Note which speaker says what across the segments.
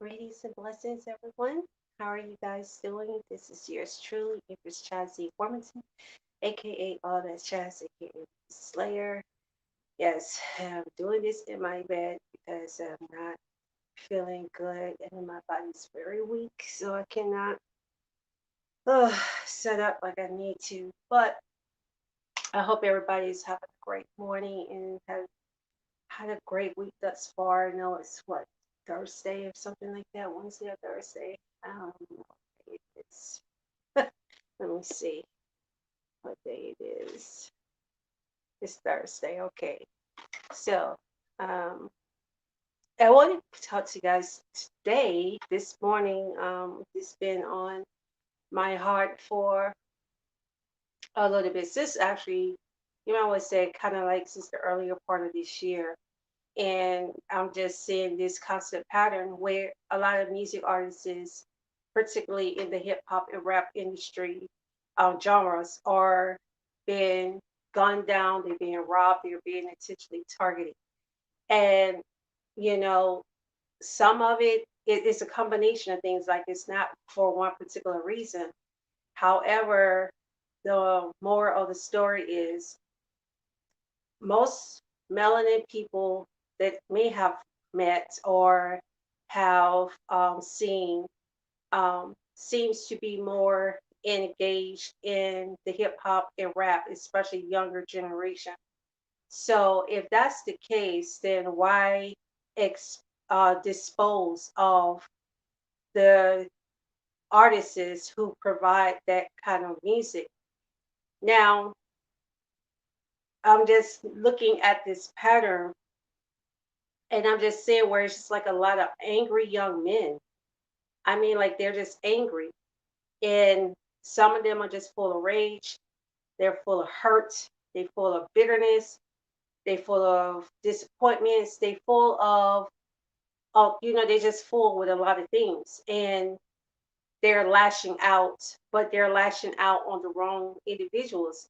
Speaker 1: Greetings and blessings, everyone. How are you guys doing? This is yours truly, Empress Chazzy Formington, aka All That Chaz, aka Slayer. Yes, I'm doing this in my bed because I'm not feeling good and my body's very weak, so I cannot set up like I need to. But I hope everybody's having a great morning and have had a great week thus far. I know it's what, Thursday or something like that, Wednesday or Thursday. I don't know. It's let me see what day it is. It's Thursday. Okay. So, um, I wanted to talk to you guys today, this morning. It's been on my heart for a little bit. This actually, I would say, kind of like since the earlier part of this year. And I'm just seeing this constant pattern where a lot of music artists, particularly in the hip hop and rap industry genres, are being gunned down, they're being robbed, they're being intentionally targeted. And, you know, some of it's a combination of things, like it's not for one particular reason. However, the moral of the story is most melanin people that may have met or have seen seems to be more engaged in the hip hop and rap, especially younger generation. So if that's the case, then why dispose of the artists who provide that kind of music? Now, I'm just looking at this pattern and I'm just seeing where it's just like a lot of angry young men. I mean, like they're just angry. And some of them are just full of rage. They're full of hurt. They're full of bitterness. They're full of disappointments. They're full of, they're just full with a lot of things. And they're lashing out, but they're lashing out on the wrong individuals.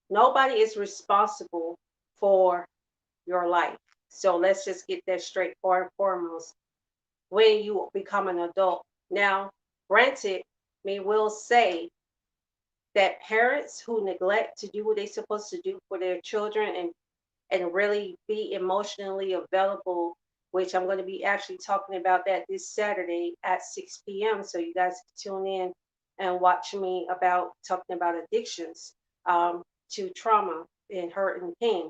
Speaker 1: Nobody is responsible for your life. So let's just get that straight for and foremost when you become an adult. Now, granted, we will say that parents who neglect to do what they're supposed to do for their children and really be emotionally available, which I'm going to be actually talking about that this Saturday at 6 p.m. So you guys can tune in and watch me about talking about addictions to trauma and hurt and pain.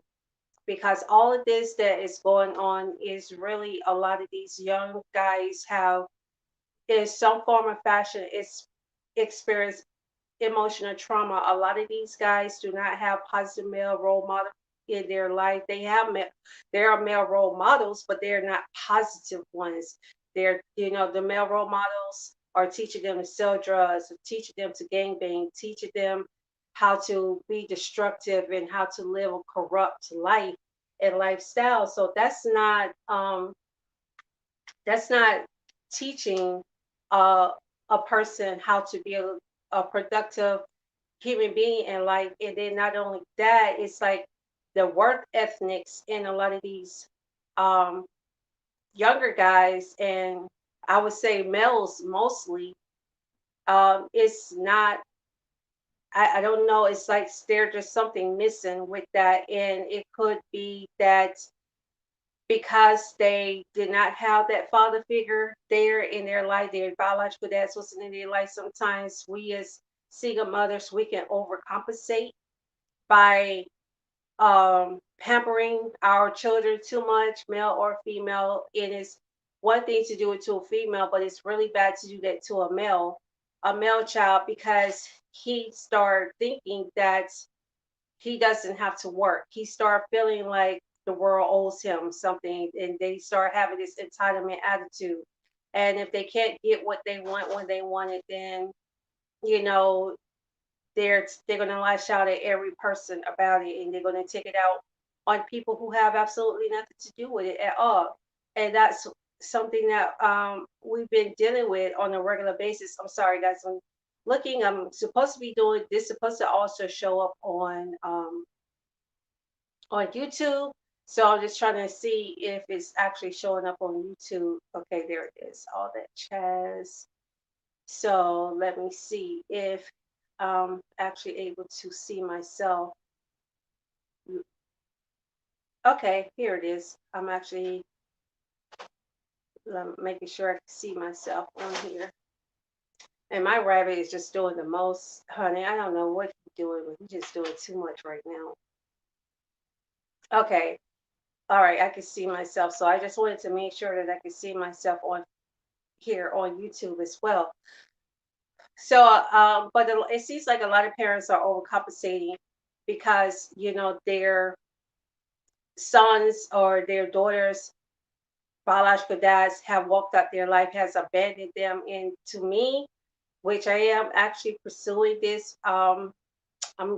Speaker 1: Because all of this that is going on is really a lot of these young guys have, in some form or fashion, it's experienced emotional trauma. A lot of these guys do not have positive male role model in their life. There are male role models, but they're not positive ones. The male role models are teaching them to sell drugs, teaching them to gangbang, teaching them how to be destructive and how to live a corrupt life and lifestyle. So that's not teaching uh, a person how to be a productive human being in life. And then not only that, it's like the work ethics in a lot of these um, younger guys, and I would say males mostly. It's not. I don't know. It's like there's just something missing with that, and it could be that because they did not have that father figure there in their life, their biological dads wasn't in their life. Sometimes we as single mothers, we can overcompensate by pampering our children too much, male or female. It is one thing to do it to a female, but it's really bad to do that to a male child, because he start thinking that he doesn't have to work. He start feeling like the world owes him something, and they start having this entitlement attitude. And if they can't get what they want when they want it, then you know they're going to lash out at every person about it, and they're going to take it out on people who have absolutely nothing to do with it at all. And that's something that we've been dealing with on a regular basis. I'm sorry, guys. I'm looking. I'm supposed to be doing this. Supposed to also show up on YouTube. So I'm just trying to see if it's actually showing up on YouTube. Okay, there it is. All that Chaz. So let me see if I'm actually able to see myself. Okay, here it is. I'm actually making sure I can see myself on here. And my rabbit is just doing the most, honey. I don't know what he's doing, but he's just doing too much right now. Okay, all right, I can see myself. So I just wanted to make sure that I can see myself on here on YouTube as well. So, but it seems like a lot of parents are overcompensating because their sons or their daughters, biological dads, have walked out their life, has abandoned them. And to me, which I am actually pursuing this, I'm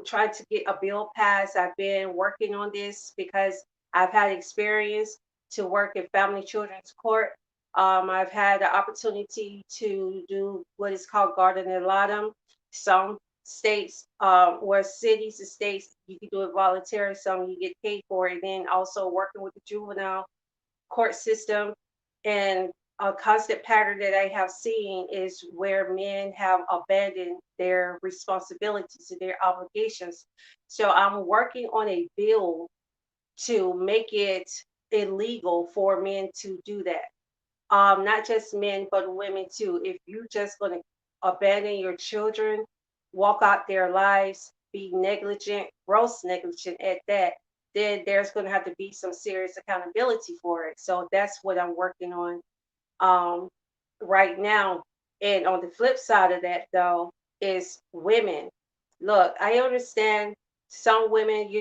Speaker 1: trying to get a bill passed. I've been working on this because I've had experience to work in family children's court. I've had the opportunity to do what is called guardian ad litem. Some states, or cities and states, you can do it voluntary. Some you get paid for it. And then also working with the juvenile court system. And a constant pattern that I have seen is where men have abandoned their responsibilities and their obligations. So I'm working on a bill to make it illegal for men to do that. Not just men, but women too. If you just going to abandon your children, walk out their lives, be negligent, gross negligent at that, then there's going to have to be some serious accountability for it. So that's what I'm working on um, right now. And on the flip side of that, though, is women. Look, I understand some women,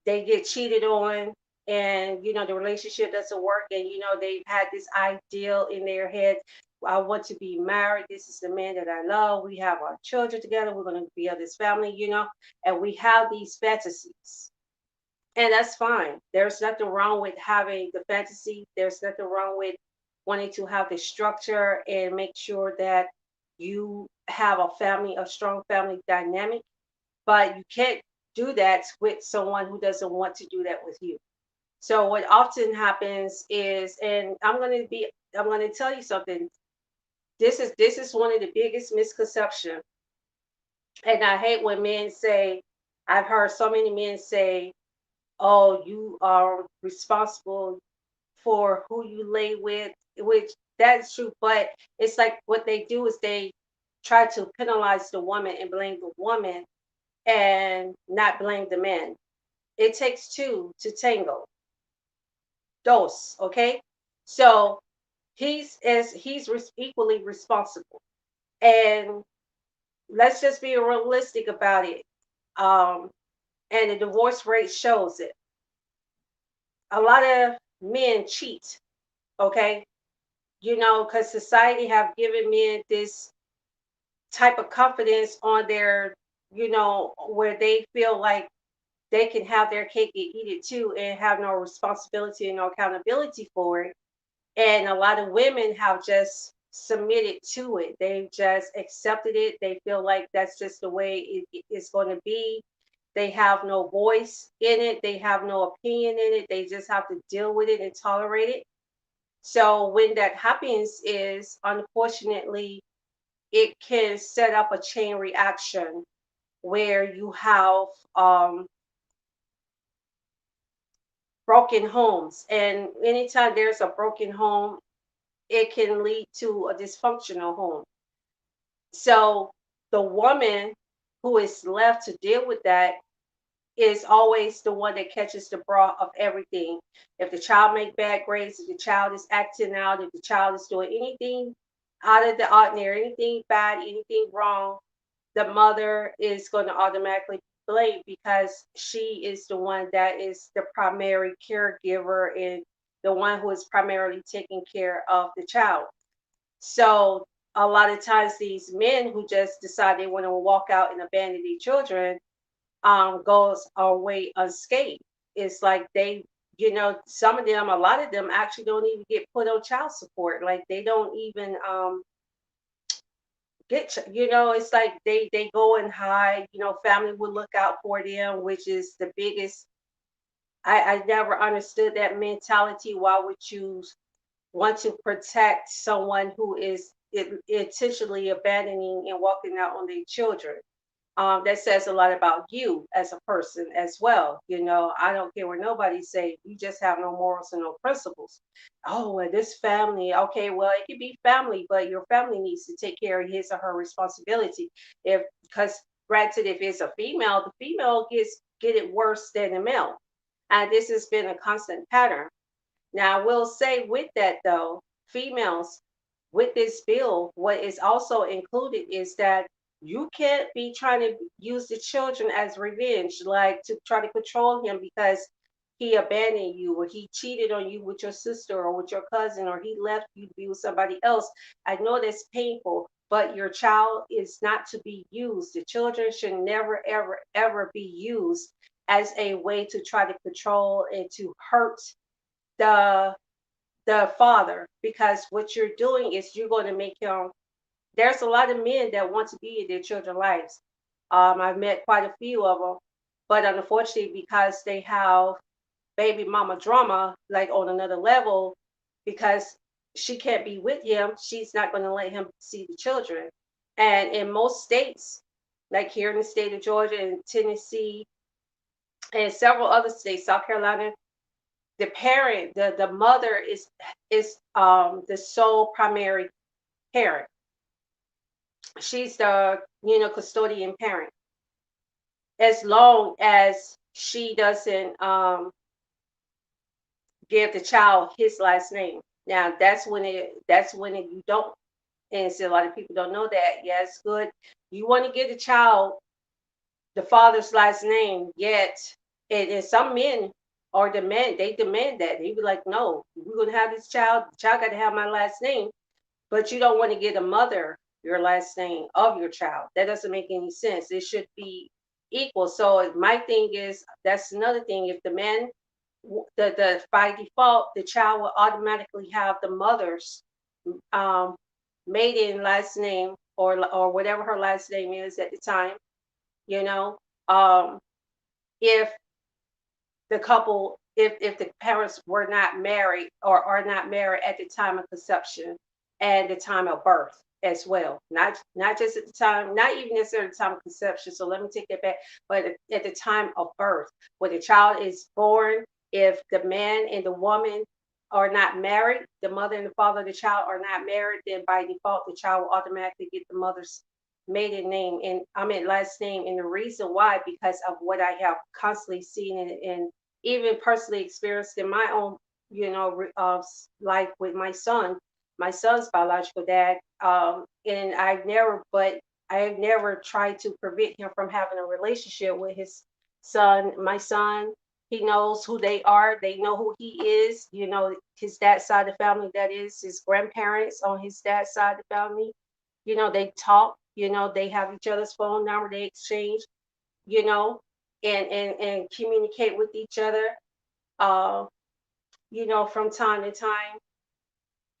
Speaker 1: they get cheated on, and the relationship doesn't work, and they've had this ideal in their head. I want to be married, this is the man that I love, we have our children together, we're going to be of this family, and we have these fantasies, and that's fine. There's nothing wrong with having the fantasy. There's nothing wrong with wanting to have the structure and make sure that you have a family, a strong family dynamic, but you can't do that with someone who doesn't want to do that with you. So what often happens is, and I'm going to tell you something. This is one of the biggest misconceptions, and I hate when men say. I've heard so many men say, "Oh, you are responsible for who you lay with," which that's true, but it's like what they do is they try to penalize the woman and blame the woman and not blame the man. It takes two to tango. Dos, okay? So he's equally responsible. And let's just be realistic about it. Um, and the divorce rate shows it. A lot of men cheat, okay? Because society have given men this type of confidence on their, where they feel like they can have their cake and eat it too and have no responsibility and no accountability for it. And a lot of women have just submitted to it. They've just accepted it. They feel like that's just the way it's going to be. They have no voice in it. They have no opinion in it. They just have to deal with it and tolerate it. So when that happens is, unfortunately, it can set up a chain reaction where you have broken homes. And anytime there's a broken home, it can lead to a dysfunctional home. So the woman who is left to deal with that is always the one that catches the brunt of everything. If the child make bad grades, if the child is acting out, if the child is doing anything out of the ordinary, anything bad, anything wrong, the mother is going to automatically blame because she is the one that is the primary caregiver and the one who is primarily taking care of the child. So a lot of times these men who just decide they want to walk out and abandon their children goes away unscathed. It's like some of them, a lot of them actually don't even get put on child support. Like they don't even it's like they go and hide. Family will look out for them, which is the biggest I never understood that mentality. Why would you want to protect someone who is intentionally abandoning and walking out on their children? That says a lot about you as a person as well. You know, I don't care what nobody say. You just have no morals and no principles. Oh, well, this family. Okay, well, it could be family, but your family needs to take care of his or her responsibility. If because granted, if it's a female, the female get it worse than the male, and this has been a constant pattern. Now, I will say with that though, females, with this bill, what is also included is that you can't be trying to use the children as revenge, like to try to control him because he abandoned you or he cheated on you with your sister or with your cousin or he left you to be with somebody else. I know that's painful, but your child is not to be used. The children should never, ever, ever be used as a way to try to control and to hurt the father, because what you're doing is you're going to make him. There's a lot of men that want to be in their children's lives. I've met quite a few of them, but unfortunately, because they have baby mama drama, like on another level, because she can't be with him, she's not going to let him see the children. And in most states, like here in the state of Georgia and Tennessee and several other states, South Carolina, the parent, the mother is the sole primary parent. She's the custodian parent, as long as she doesn't give the child his last name. Now that's when you don't, and so a lot of people don't know that. Yes, good. You want to give the child the father's last name, yet and some men or they demand that. They be like, no, we're gonna have this child, the child gotta have my last name, but you don't want to give the mother your last name of your child. That doesn't make any sense. It should be equal. So my thing is, that's another thing. If the man, the by default, the child will automatically have the mother's um, maiden last name or whatever her last name is at the time. You know, um, if the couple, if the parents were not married or are not married at the time of conception and the time of birth as well, not just at the time, not even necessarily the time of conception. So let me take that back, but at the time of birth, when the child is born, if the man and the woman are not married, the mother and the father of the child are not married, then by default the child will automatically get the mother's maiden name, and I mean last name. And the reason why, because of what I have constantly seen and even personally experienced in my own, life with my son's biological dad. And I have never tried to prevent him from having a relationship with his son. My son, he knows who they are. They know who he is. You know, his dad's side of the family, that is his grandparents on his dad's side of the family. You know, they talk. You know, they have each other's phone number. They exchange. You know, and communicate with each other. Uh, from time to time.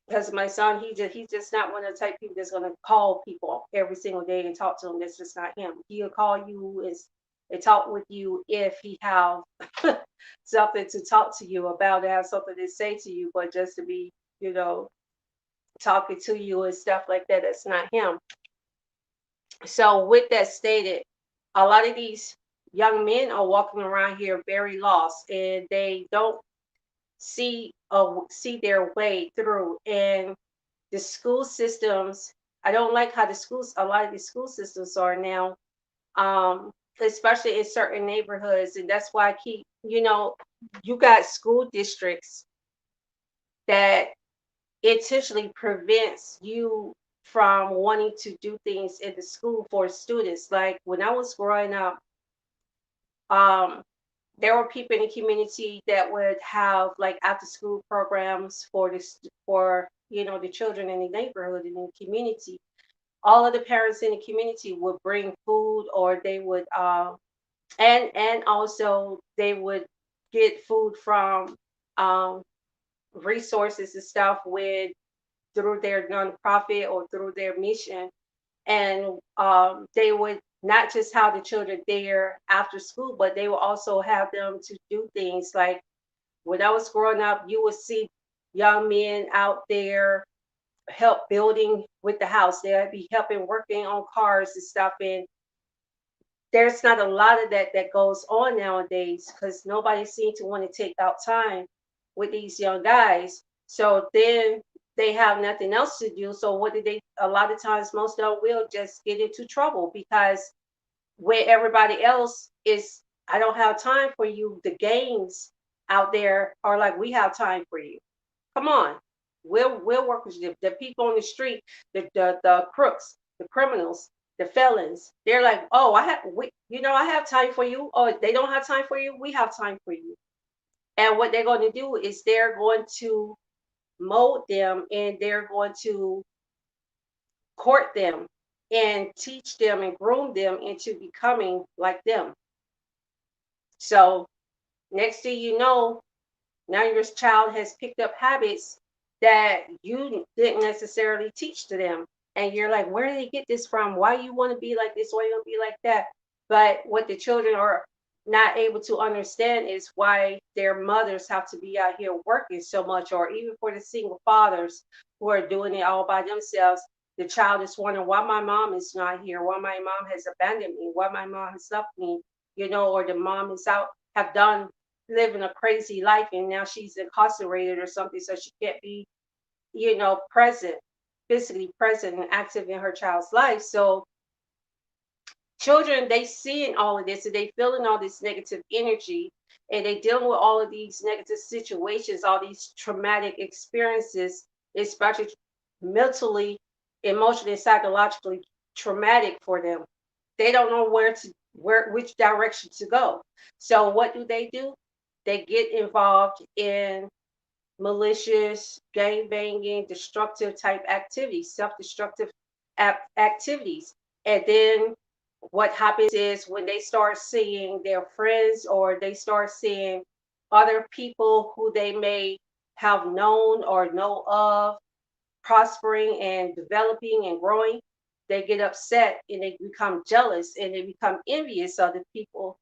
Speaker 1: Because my son, he's just not one of the type of people that's gonna call people every single day and talk to them. That's just not him. He'll call you and talk with you if he have something to talk to you about, have something to say to you, but just to be, you know, talking to you and stuff like that, that's not him. So with that stated, a lot of these young men are walking around here very lost and they don't see their way through. And the school systems, I don't like how a lot of the school systems are now, especially in certain neighborhoods. And that's why I keep, you got school districts that intentionally prevents you from wanting to do things in the school for students. Like when I was growing up, um, there were people in the community that would have like after school programs for the children in the neighborhood and in the community. All of the parents in the community would bring food, or they would and also they would get food from um resources and stuff with through their nonprofit or through their mission. And they would not just how the children there after school, but they will also have them to do things like when I was growing up, you would see young men out there help building with the house. They'd be helping working on cars and stuff. And there's not a lot of that goes on nowadays because nobody seems to want to take out time with these young guys. So then they have nothing else to do. So what do they? A lot of times, most of them will just get into trouble because where everybody else is, I don't have time for you. The gangs out there are like, we have time for you. Come on, we'll work with you. The people on the street, the crooks, the criminals, the felons. They're like, oh, I have time for you. Oh, they don't have time for you. We have time for you. And what they're going to do is they're going to mold them and they're going to court them and teach them and groom them into becoming like them. So next thing you know, now your child has picked up habits that you didn't necessarily teach to them. And you're like, where did they get this from? Why you want to be like this? Why you want to be like that? But what the children are not able to understand is why their mothers have to be out here working so much, or even for the single fathers who are doing it all by themselves. The child is wondering why my mom is not here, why my mom has abandoned me, why my mom has left me, or the mom is out, have done living a crazy life and now she's incarcerated or something, so she can't be, present, physically present and active in her child's life. So children, they seeing all of this and they feeling all this negative energy and they dealing with all of these negative situations, all these traumatic experiences, especially mentally, emotionally, and psychologically traumatic for them. They don't know which direction to go. So what do? They get involved in malicious, gang banging, destructive type activities, self-destructive activities. And then what happens is when they start seeing their friends or they start seeing other people who they may have known or know of prospering and developing and growing, they get upset and they become jealous and they become envious of the people.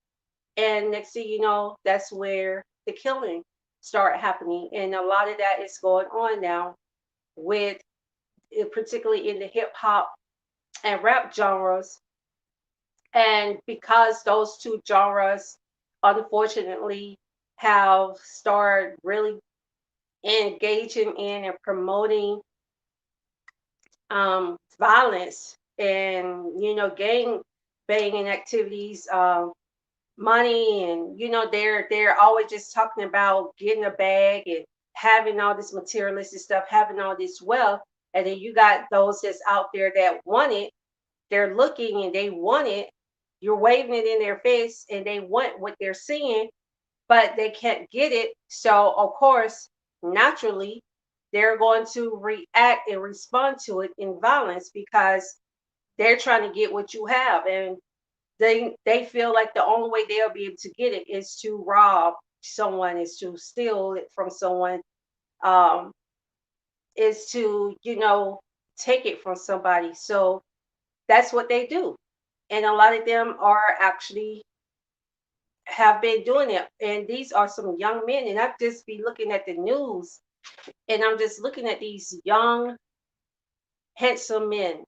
Speaker 1: And next thing you know, that's where the killing start happening. And a lot of that is going on now with particularly in the hip hop and rap genres. And because those two genres unfortunately have started really engaging in and promoting violence and gang banging activities, money, and they're always just talking about getting a bag and having all this materialistic stuff, having all this wealth, and then you got those that's out there that want it. They're looking and they want it. You're waving it in their face and they want what they're seeing, but they can't get it. So of course, naturally, they're going to react and respond to it in violence because they're trying to get what you have, and they feel like the only way they'll be able to get it is to rob someone, is to steal it from someone, um, is to take it from somebody. So that's what they do, and a lot of them are actually have been doing it. And these are some young men, and I just be looking at the news, and I'm just looking at these young, handsome men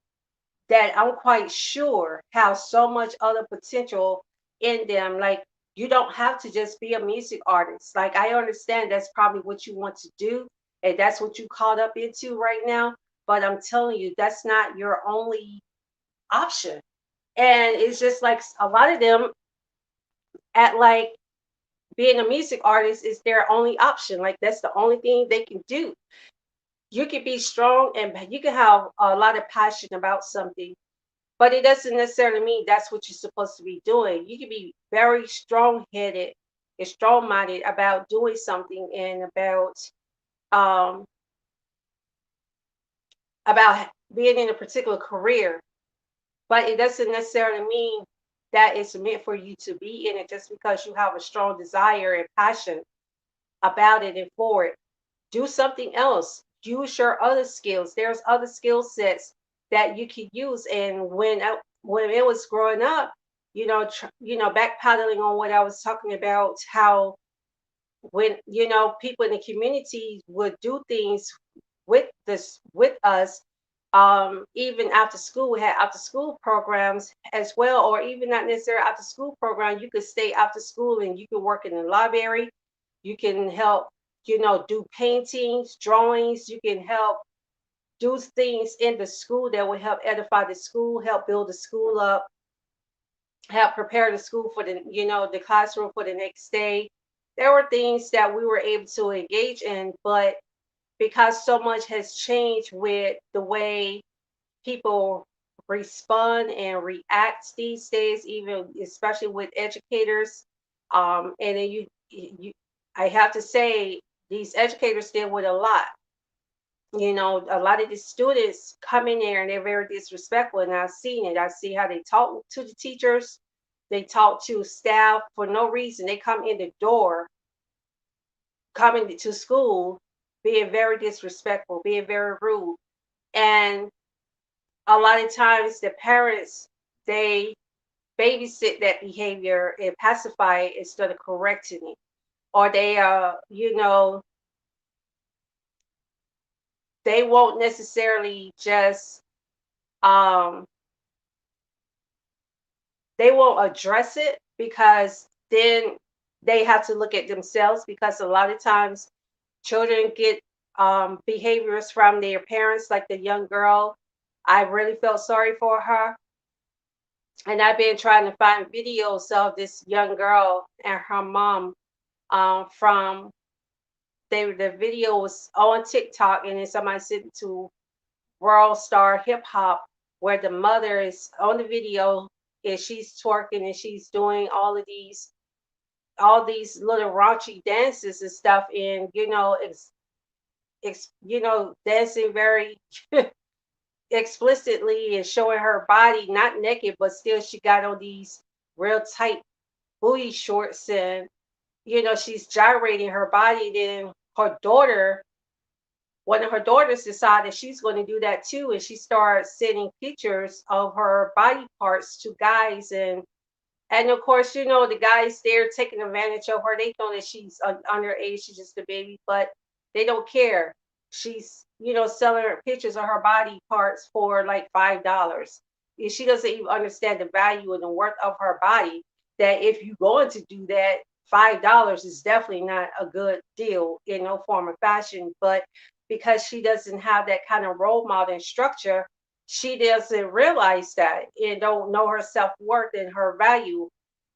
Speaker 1: that I'm quite sure have so much other potential in them. Like, you don't have to just be a music artist. Like, I understand that's probably what you want to do, and that's what you caught up into right now. But I'm telling you, that's not your only option. And it's just like a lot of them at like being a music artist is their only option. Like, that's the only thing they can do. You can be strong and you can have a lot of passion about something, but it doesn't necessarily mean that's what you're supposed to be doing. You can be very strong headed and strong minded about doing something and um about being in a particular career, but it doesn't necessarily mean that it's meant for you to be in it just because you have a strong desire and passion about it and for it. Do something else. Use your other skills. There's other skill sets that you can use. And when it was growing up, backpedaling on what I was talking about, how when people in the community would do things with us, even after school, we had after school programs as well, or even not necessarily after school program. You could stay after school and you could work in the library. You can help, do paintings, drawings. You can help do things in the school that will help edify the school, help build the school up, help prepare the school for the classroom for the next day. There were things that we were able to engage in, but because so much has changed with the way people respond and react these days, even especially with educators. And then I have to say, these educators deal with a lot. A lot of the students come in there and they're very disrespectful, and I've seen it. I see how they talk to the teachers, they talk to staff for no reason. They come in the door, coming to school, being very disrespectful, being very rude. And a lot of times the parents, they babysit that behavior and pacify it instead of correcting it. Or they won't necessarily just um they won't address it, because then they have to look at themselves, because a lot of times children get behaviors from their parents, like the young girl. I really felt sorry for her. And I've been trying to find videos of this young girl and her mom, from the video was on TikTok, and then somebody sent it to World Star Hip Hop, where the mother is on the video and she's twerking and she's doing all these little raunchy dances and stuff, and dancing very explicitly and showing her body, not naked, but still she got on these real tight booty shorts, and she's gyrating her body. Then her daughter, one of her daughters, decided she's going to do that too, and she starts sending pictures of her body parts to guys, and of course, the guys there taking advantage of her. They know that she's underage, she's just a baby, but they don't care. She's, selling her pictures of her body parts for like $5. And she doesn't even understand the value and the worth of her body. That if you're going to do that, $5 is definitely not a good deal in no form of fashion. But because she doesn't have that kind of role model and structure, she doesn't realize that and don't know her self-worth and her value.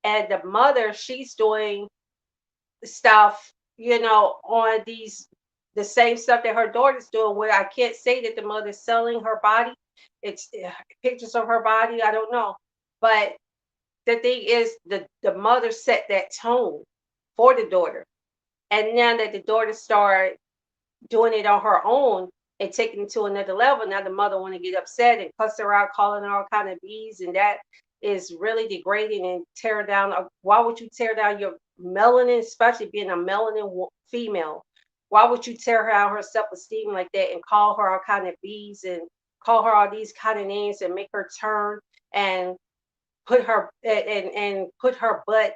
Speaker 1: And the mother, she's doing stuff, on the same stuff that her daughter's doing, where I can't say that the mother's selling her body. It's pictures of her body, I don't know. But the thing is, the mother set that tone for the daughter. And now that the daughter started doing it on her own and taking it to another level, now the mother want to get upset and cuss her out, calling her all kind of bees, and that is really degrading and tear down. Why would you tear down your melanin, especially being a melanin female? Why would you tear down her self-esteem like that and call her all kind of bees and call her all these kind of names and make her turn and and put her butt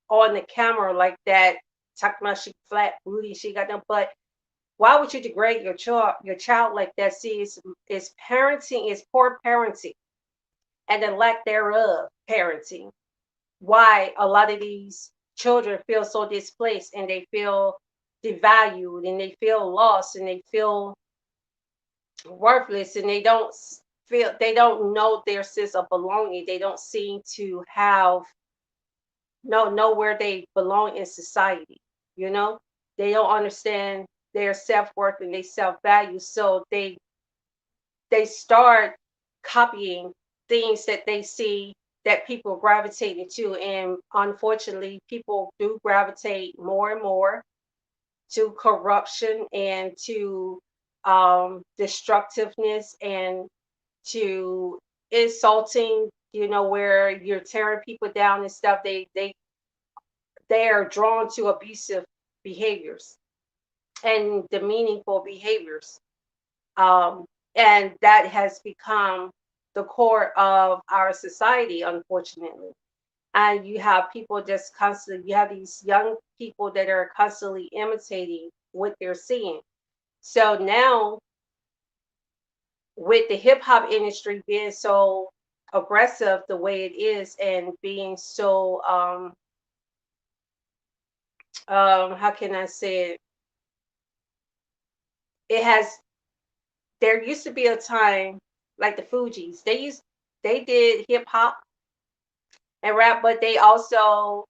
Speaker 1: on the camera like that, talking about she flat booty, she got no butt? Why would you degrade your child like that? See, it's parenting, it's poor parenting, and the lack thereof parenting. Why a lot of these children feel so displaced, and they feel devalued, and they feel lost, and they feel worthless, and they don't know their sense of belonging. They don't seem to have know where they belong in society. You know, they don't understand their self-worth and their self-value, so they start copying things that they see that people gravitated to, and unfortunately people do gravitate more and more to corruption and to destructiveness and to insulting, where you're tearing people down and stuff. They are drawn to abusive behaviors and demeaningful behaviors. um, and that has become the core of our society, unfortunately. And you have people just constantly, you have these young people that are constantly imitating what they're seeing. So now, with the hip hop industry being so aggressive the way it is, and being so how can I say it? It has There used to be a time like the Fugees. They did hip hop and rap, but they also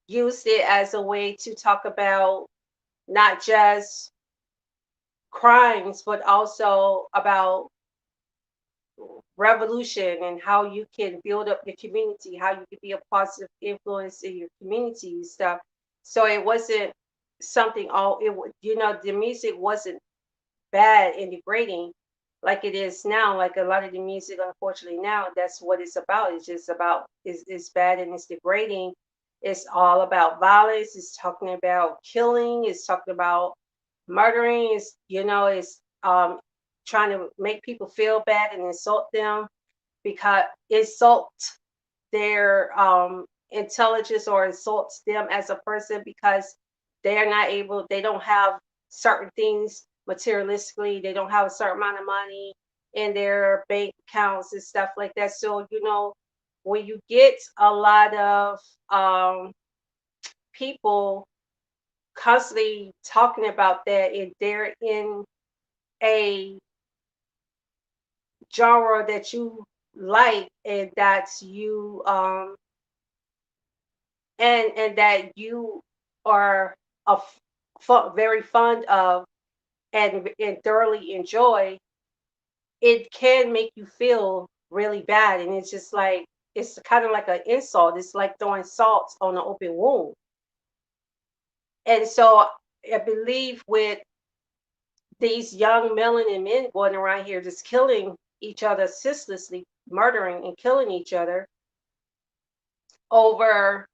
Speaker 1: used it as a way to talk about not just crimes, but also about revolution and how you can build up your community, how you can be a positive influence in your community and stuff. So it wasn't something all it would, the music wasn't bad and degrading like it is now. Like a lot of the music, unfortunately, now that's what it's about. It's just about it's bad and it's degrading. It's all about violence. It's talking about killing. It's talking about murdering. It's trying to make people feel bad and insult them, because insult their intelligence, or insults them as a person, because they don't have certain things materialistically, they don't have a certain amount of money in their bank accounts and stuff like that. So, when you get a lot of people constantly talking about that, and they're in a genre that you like, and that's you and that you are very fond of, and thoroughly enjoy, it can make you feel really bad. And it's just like, it's kind of like an insult. It's like throwing salt on an open wound. And so I believe with these young melanin men going around here just killing each other senselessly, murdering and killing each other over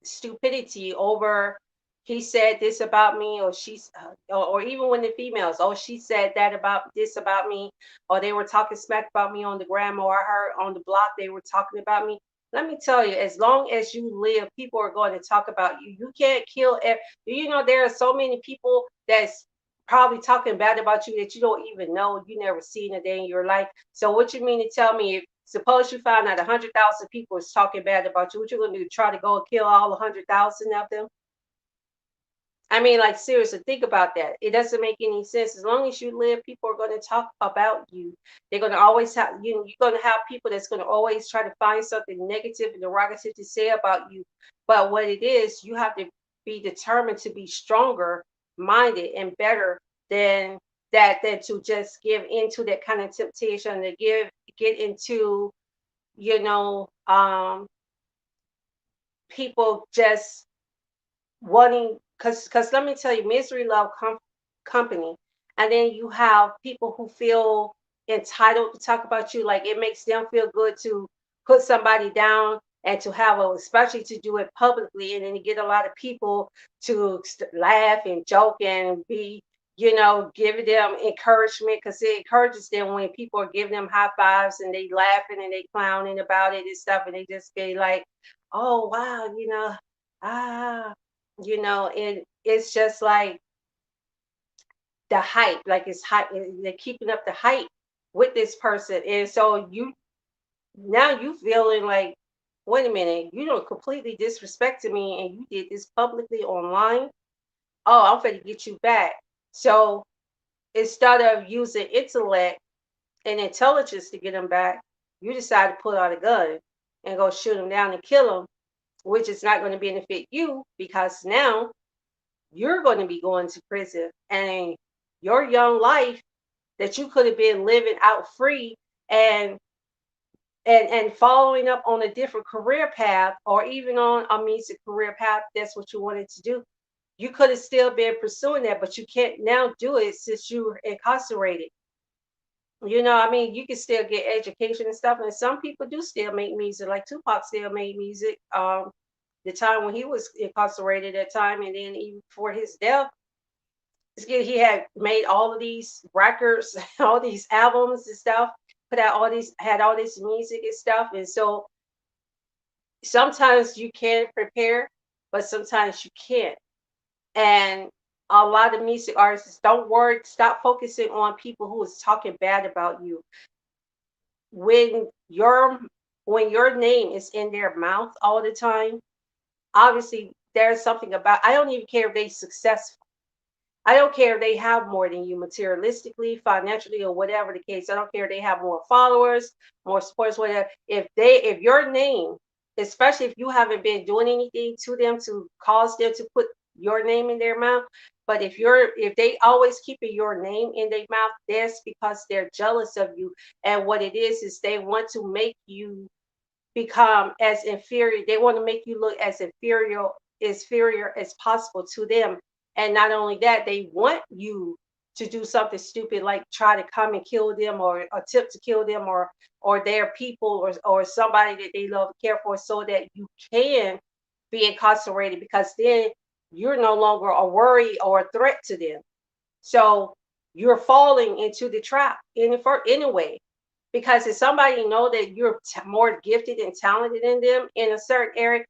Speaker 1: stupidity, over he said this about me, or or even when the females, oh, she said that about this about me, or they were talking smack about me on the gram, or I heard on the block they were talking about me. Let me tell you, as long as you live, people are going to talk about you. You can't kill. Do you know there are so many people that's probably talking bad about you that you don't even know, you never seen a day in your life. So what you mean to tell me, if suppose you found out 100,000 people is talking bad about you, what you gonna do? Try to go and kill all 100,000 of them? I mean, like, seriously, think about that. It doesn't make any sense. As long as you live, people are going to talk about you. They're going to always have, you're going to have people that's going to always try to find something negative and derogative to say about you. But what it is, you have to be determined to be stronger minded and better than that, than to just give into that kind of temptation, to get into, you know, people just wanting, because let me tell you, misery love company. And then you have people who feel entitled to talk about you, like it makes them feel good to put somebody down, and to have a, especially to do it publicly, and then you get a lot of people to laugh and joke and be, giving them encouragement, because it encourages them when people are giving them high fives and they laughing and they clowning about it and stuff, and they just be like, oh wow, ah, and it's just like the hype, like it's hype, they're keeping up the hype with this person. And so you feeling like, wait a minute, you don't completely disrespected me and you did this publicly online. Oh, I'm gonna get you back. So instead of using intellect and intelligence to get them back, you decide to pull out a gun and go shoot them down and kill them, which is not going to benefit you, because now you're going to be going to prison, and your young life that you could have been living out free, and and following up on a different career path, or even on a music career path, that's what you wanted to do, you could have still been pursuing that, but you can't now do it since you're incarcerated. I mean, you can still get education and stuff, and some people do still make music, like Tupac still made music, the time when he was incarcerated at time, and then even before his death, he had made all of these records, all these albums and stuff. put out all these had all this music and stuff, and so sometimes you can prepare, but sometimes you can't. And a lot of music artists don't worry, stop focusing on people who is talking bad about you. When your name is in their mouth all the time, obviously there's something about I don't even care if they successful. I don't care if they have more than you materialistically, financially, or whatever the case. I don't care if they have more followers, more supporters, whatever. If your name, especially if you haven't been doing anything to them to cause them to put your name in their mouth, but if they always keeping your name in their mouth, that's because they're jealous of you. And what it is they want to make you become as inferior. They want to make you look as inferior as possible to them. And not only that, they want you to do something stupid like try to come and kill them or attempt to kill them or their people or somebody that they love and care for so that you can be incarcerated because then you're no longer a worry or a threat to them. So you're falling into the trap for anyway. Because if somebody know that you're more gifted and talented than them in a certain area,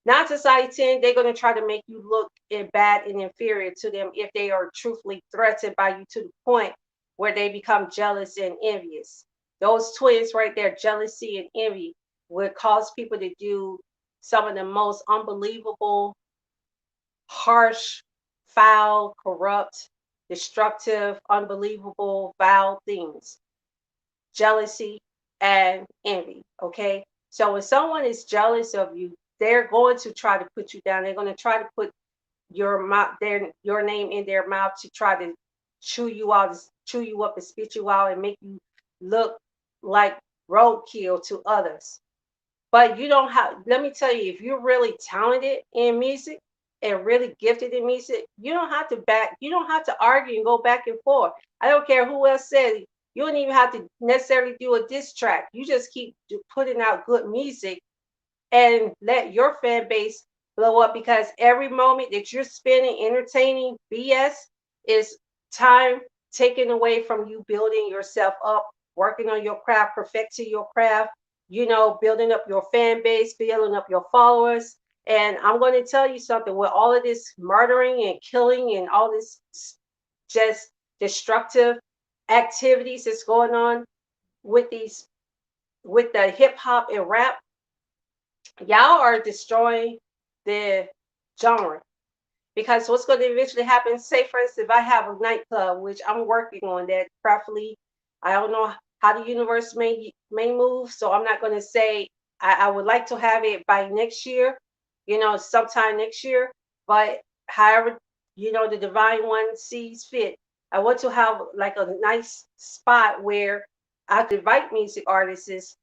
Speaker 1: 9 to 10, they're going to try to make you look bad and inferior to them if they are truthfully threatened by you to the point where they become jealous and envious. Those twins right there, jealousy and envy, would cause people to do some of the most unbelievable, harsh, foul, corrupt, destructive, unbelievable, vile things. Jealousy and envy. Okay. So when someone is jealous of you, they're going to try to put you down. They're going to try to put your name in their mouth to try to chew you up and spit you out and make you look like roadkill to others. But you don't have, let me tell you, if you're really talented in music and really gifted in music, you don't have to argue and go back and forth. I don't care who else said it. You don't even have to necessarily do a diss track. You just keep putting out good music and let your fan base blow up because every moment that you're spending entertaining BS is time taken away from you building yourself up, working on your craft, perfecting your craft, building up your fan base, building up your followers. And I'm going to tell you something with all of this murdering and killing and all this just destructive activities that's going on with the hip hop and rap, y'all are destroying the genre. Because what's going to eventually happen, say for instance, if I have a nightclub, which I'm working on that preferably, I don't know how the universe may move, so I'm not going to say I would like to have it by next year, sometime next year. But however, the divine one sees fit. I want to have like a nice spot where I could invite music artists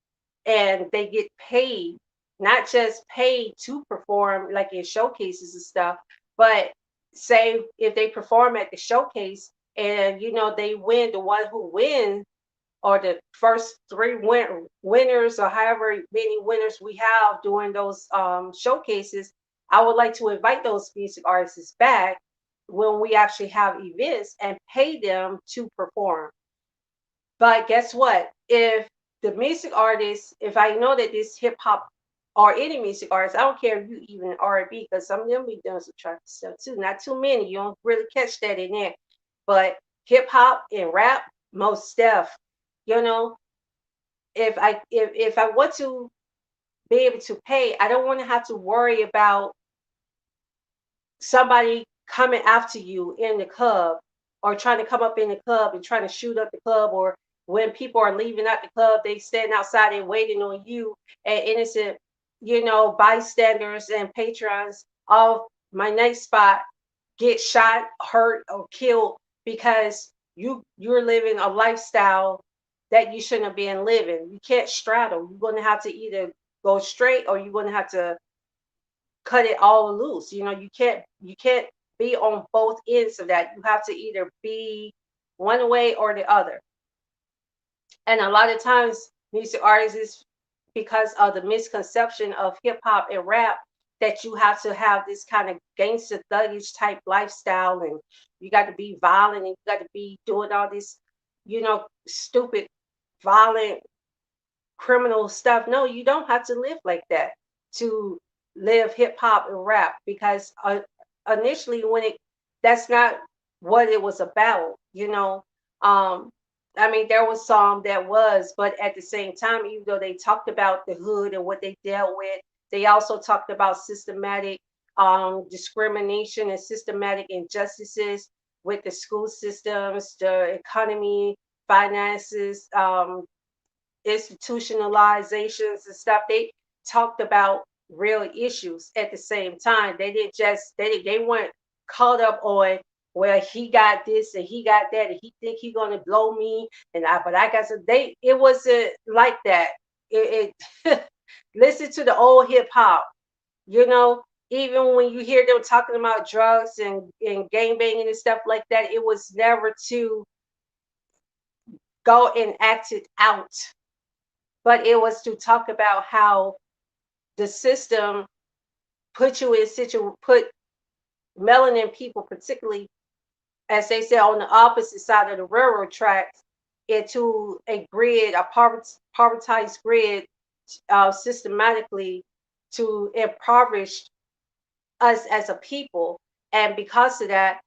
Speaker 1: and they get paid, not just paid to perform like in showcases and stuff, but say if they perform at the showcase and they win, the one who wins or the first three winners or however many winners we have during those showcases, I would like to invite those music artists back when we actually have events and pay them to perform. But guess what? If the music artist, if I know that this hip hop or any music artist, I don't care if you even R&B, because some of them be doing some trap stuff too. Not too many. You don't really catch that in there. But hip hop and rap, most stuff. You know, if I want to be able to pay, I don't want to have to worry about somebody coming after you in the club or trying to come up in the club and trying to shoot up the club, or when people are leaving out the club, they stand outside and waiting on you and innocent, bystanders and patrons of my night spot get shot, hurt, or killed because you're living a lifestyle that you shouldn't have been living. You can't straddle. You're going to have to either go straight or you're going to have to cut it all loose. You can't be on both ends of that. You have to either be one way or the other. And a lot of times music artists, because of the misconception of hip hop and rap, that you have to have this kind of gangster thuggish type lifestyle and you got to be violent and you got to be doing all this, stupid violent criminal stuff. No, you don't have to live like that to live hip hop and rap because initially when it that's not what it was about, you know. Um I mean there was some that was, but at the same time, even though they talked about the hood and what they dealt with, they also talked about systematic discrimination and systematic injustices with the school systems, the economy, finances, institutionalizations and stuff. They talked about real issues at the same time. They didn't just they weren't caught up on, well, he got this and he got that and he think he gonna blow me and I but I got some. They it wasn't like that. It listen to the old hip hop, you know. Even when you hear them talking about drugs and gang banging and stuff like that, it was never to go and act it out, but it was to talk about how the system put you in put melanin people, particularly as they say on the opposite side of the railroad tracks, into a grid, a povertized grid, systematically to impoverish us as a people. And because of that,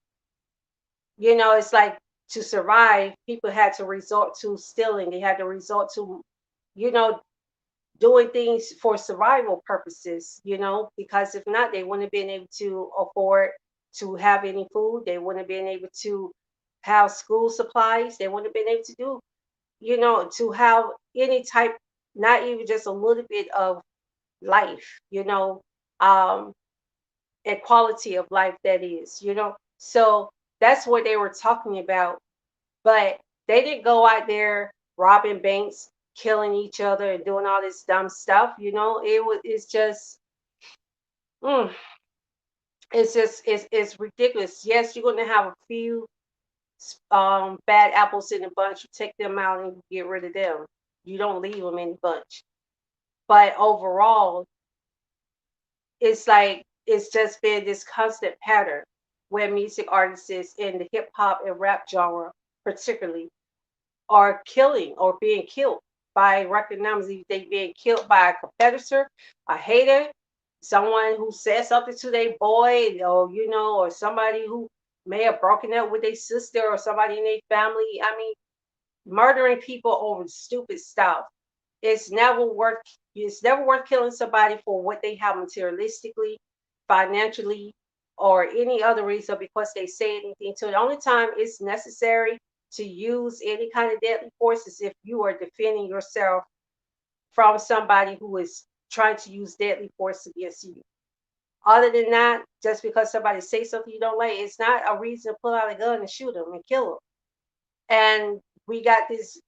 Speaker 1: you know, it's like to survive, people had to resort to stealing. They had to resort to, you know, doing things for survival purposes, you know, because if not, they wouldn't have been able to afford to have any food. They wouldn't have been able to have school supplies. They wouldn't have been able to do, you know, to have any type, not even just a little bit of life, you know, um, and quality of life that is, you know. So that's what they were talking about. But they didn't go out there robbing banks, killing each other, and doing all this dumb stuff. You know, it's just, mm, it's ridiculous. Yes, you're going to have a few bad apples in the bunch. You take them out and you get rid of them. You don't leave them in the bunch. But overall, it's like it's just been this constant pattern where music artists in the hip hop and rap genre, particularly, are killing or being killed by record numbers. Either they being killed by a competitor, a hater, someone who said something to their boy, or you know, or somebody who may have broken up with their sister or somebody in their family. I mean, murdering people over stupid stuff. It's never worth it's never worth killing somebody for what they have materialistically, financially, or any other reason because they say anything to it. The only time it's necessary to use any kind of deadly force is if you are defending yourself from somebody who is trying to use deadly force against you. Other than that, just because somebody says something you don't like, it's not a reason to pull out a gun and shoot them and kill them. And we got this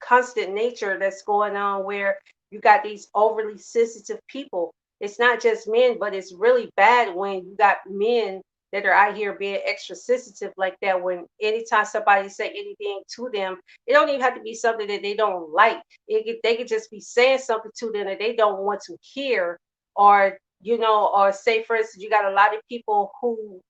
Speaker 1: constant nature that's going on where you got these overly sensitive people. It's not just men, but it's really bad when you got men that are out here being extra sensitive like that. When anytime somebody say anything to them, it don't even have to be something that they don't like. They could just be saying something to them that they don't want to hear, or you know, or say for instance, you got a lot of people who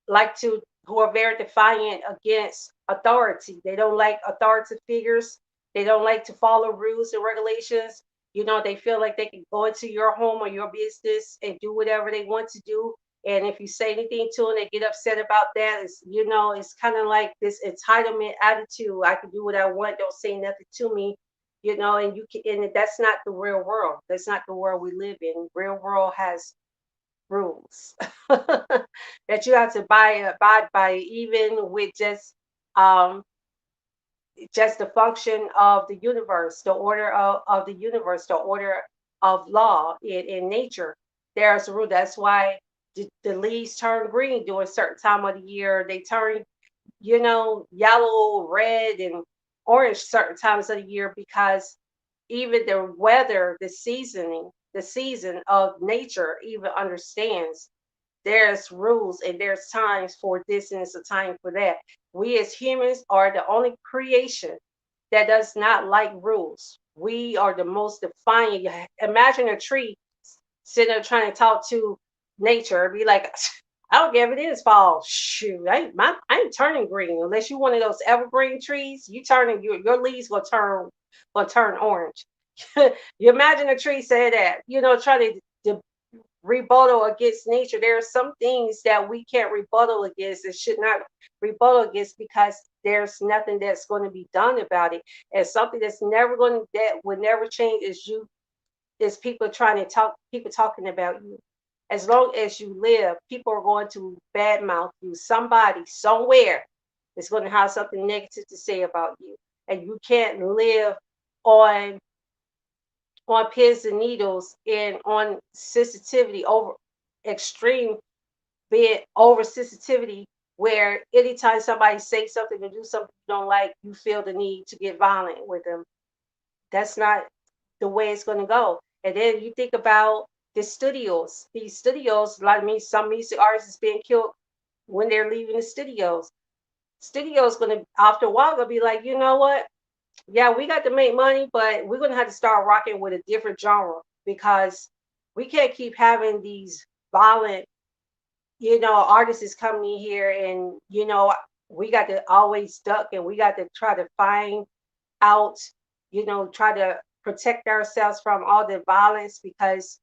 Speaker 1: like to who are very defiant against authority. They don't like authority figures. They don't like to follow rules and regulations. You know, they feel like they can go into your home or your business and do whatever they want to do. And if you say anything to them, they get upset about that. It's, you know, it's kind of like this entitlement attitude. I can do what I want. Don't say nothing to me. You know, and you can, and that's not the real world. That's not the world we live in. Real world has rules that you have to abide by, even with um, just the function of the universe, the order of the universe, the order of law in nature. There's a rule. That's why the leaves turn green during a certain time of the year. They turn, you know, yellow, red, and orange certain times of the year because even the weather, the season of nature even understands there's rules and there's times for this and it's a time for that. We as humans are the only creation that does not like rules. We are the most defiant. Imagine a tree sitting there trying to talk to nature. It'd be like, I don't care if it is fall. Shoot, I ain't turning green unless you one of those evergreen trees. You turning your leaves gonna turn orange. You imagine a tree say that, trying to rebuttal against nature. There are some things that we can't rebuttal against and should not rebuttal against because there's nothing that's going to be done about it. And something that would never change is people trying to people talking about you. As long as you live, people are going to badmouth you. Somebody somewhere is going to have something negative to say about you, and you can't live on pins and needles and on sensitivity over extreme bit over sensitivity where anytime somebody says something or do something you don't like, you feel the need to get violent with them. That's not the way it's going to go. And then you think about these studios, a lot of some music artists is being killed when they're leaving the studios. Studios going to, after a while, going to be like, you know what? Yeah, we got to make money, but we're going to have to start rocking with a different genre because we can't keep having these violent, artists is coming in here and, we got to always duck and we got to try to find out, try to protect ourselves from all the violence because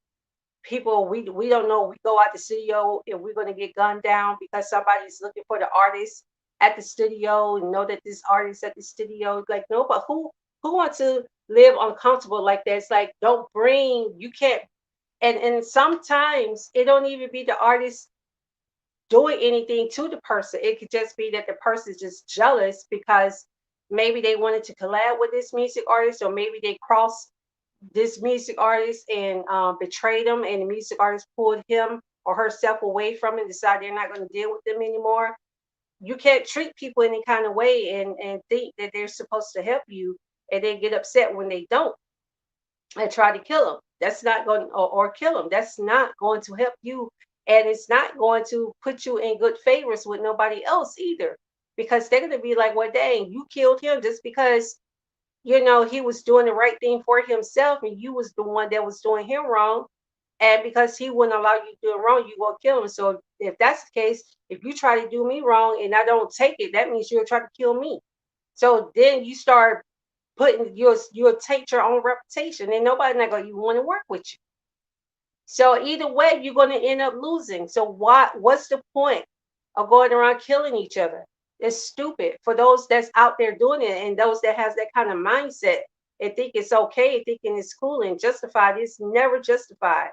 Speaker 1: people we don't know. We go out the studio and we're going to get gunned down because somebody's looking for the artist at the studio and know that this artist at the studio. Like no, but who wants to live uncomfortable like that? It's like don't bring you can't and sometimes it don't even be the artist doing anything to the person. It could just be that the person is just jealous because maybe they wanted to collab with this music artist, or maybe they crossed this music artist and betrayed him, and the music artist pulled him or herself away from it, decided they're not going to deal with them anymore. You can't treat people any kind of way and think that they're supposed to help you, and then get upset when they don't and try to kill them. That's not going or kill them. That's not going to help you, and it's not going to put you in good favors with nobody else either, because they're going to be like, "Well, dang, you killed him just because he was doing the right thing for himself, and you was the one that was doing him wrong, and because he wouldn't allow you to do it wrong, you gonna kill him. So if that's the case, if you try to do me wrong and I don't take it, that means you'll try to kill me. So then you start putting you'll take your own reputation, and nobody not gonna you want to work with you. So either way, you're gonna end up losing. So what's the point of going around killing each other? It's stupid for those that's out there doing it and those that has that kind of mindset and think it's okay, thinking it's cool and justified. It's never justified.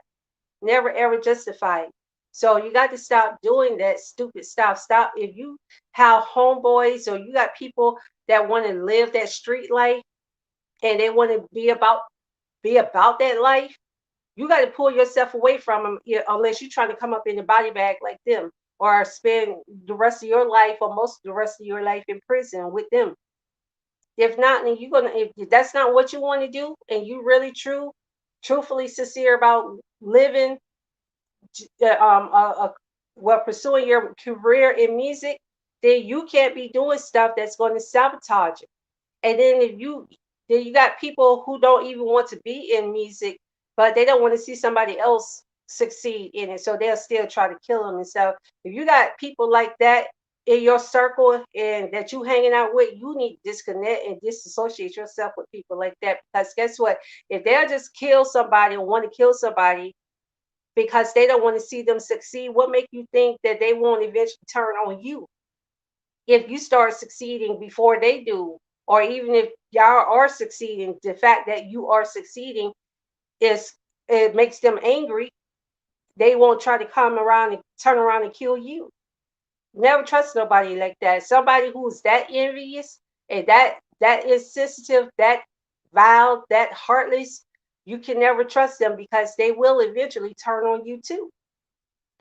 Speaker 1: Never ever justified. So you got to stop doing that stupid stuff. Stop if you have homeboys or you got people that want to live that street life and they want to be about that life. You got to pull yourself away from them, unless you're trying to come up in a body bag like them or spend the rest of your life or most of the rest of your life in prison with them. If not, then you're gonna if that's not what you want to do and you really truthfully sincere about living well, pursuing your career in music, then you can't be doing stuff that's going to sabotage it. And then you got people who don't even want to be in music, but they don't want to see somebody else succeed in it, so they'll still try to kill them. And so, if you got people like that in your circle and that you hanging out with, you need to disconnect and disassociate yourself with people like that. Because guess what? If they'll just kill somebody or want to kill somebody because they don't want to see them succeed, what make you think that they won't eventually turn on you if you start succeeding before they do? Or even if y'all are succeeding, the fact that you are succeeding is it makes them angry. They won't try to come around and turn around and kill you. Never trust nobody like that. Somebody who's that envious and that is sensitive, that vile, that heartless, you can never trust them because they will eventually turn on you too.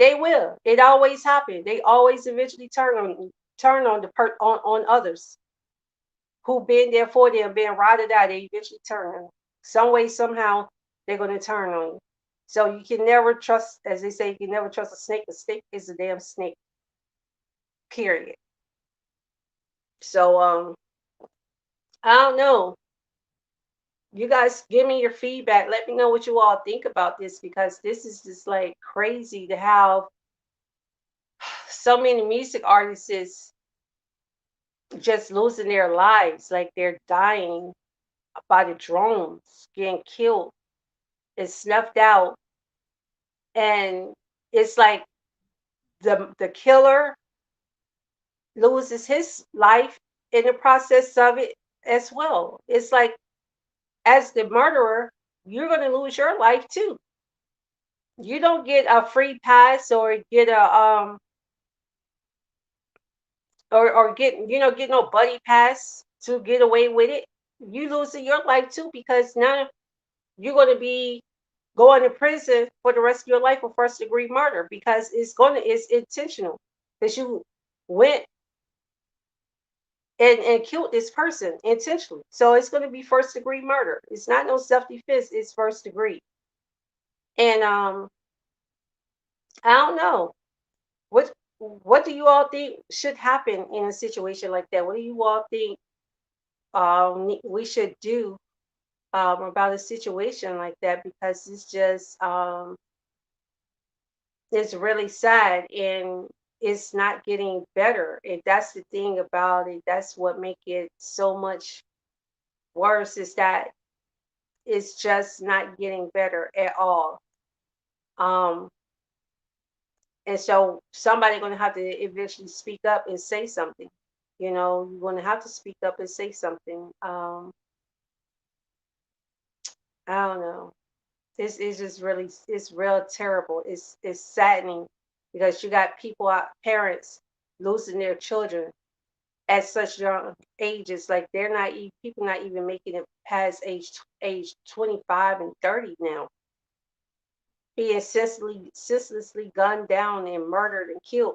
Speaker 1: They will. It always happens. They always eventually turn on on others who been there for them, been rotted out. They eventually turn. Some way, somehow, they're gonna turn on you. So you can never trust, as they say, you can never trust a snake. A snake is a damn snake. Period. So I don't know. You guys give me your feedback. Let me know what you all think about this because this is just like crazy to have so many music artists just losing their lives, like they're dying by the drones, getting killed and snuffed out. And it's like the killer loses his life in the process of it as well. It's like, as the murderer, you're going to lose your life too. You don't get a free pass or get a or get, get no buddy pass to get away with it. You losing your life too, because now you're going to be going to prison for the rest of your life for first degree murder, because it's intentional, because you went and killed this person intentionally. So it's going to be first degree murder. It's not no self defense. It's first degree. And I don't know what what do you all think should happen in a situation like that? What do you all think we should do about a situation like that? Because it's really sad, and it's not getting better. And that's the thing about it. That's what make it so much worse, is that it's just not getting better at all. Um, and so somebody gonna have to eventually speak up and say something. You're gonna have to speak up and say something. I don't know. This is just really, it's real terrible. It's saddening, because you got people out, parents losing their children at such young ages. Like they're not people not even making it past age 25 and 30 now, being senselessly gunned down and murdered and killed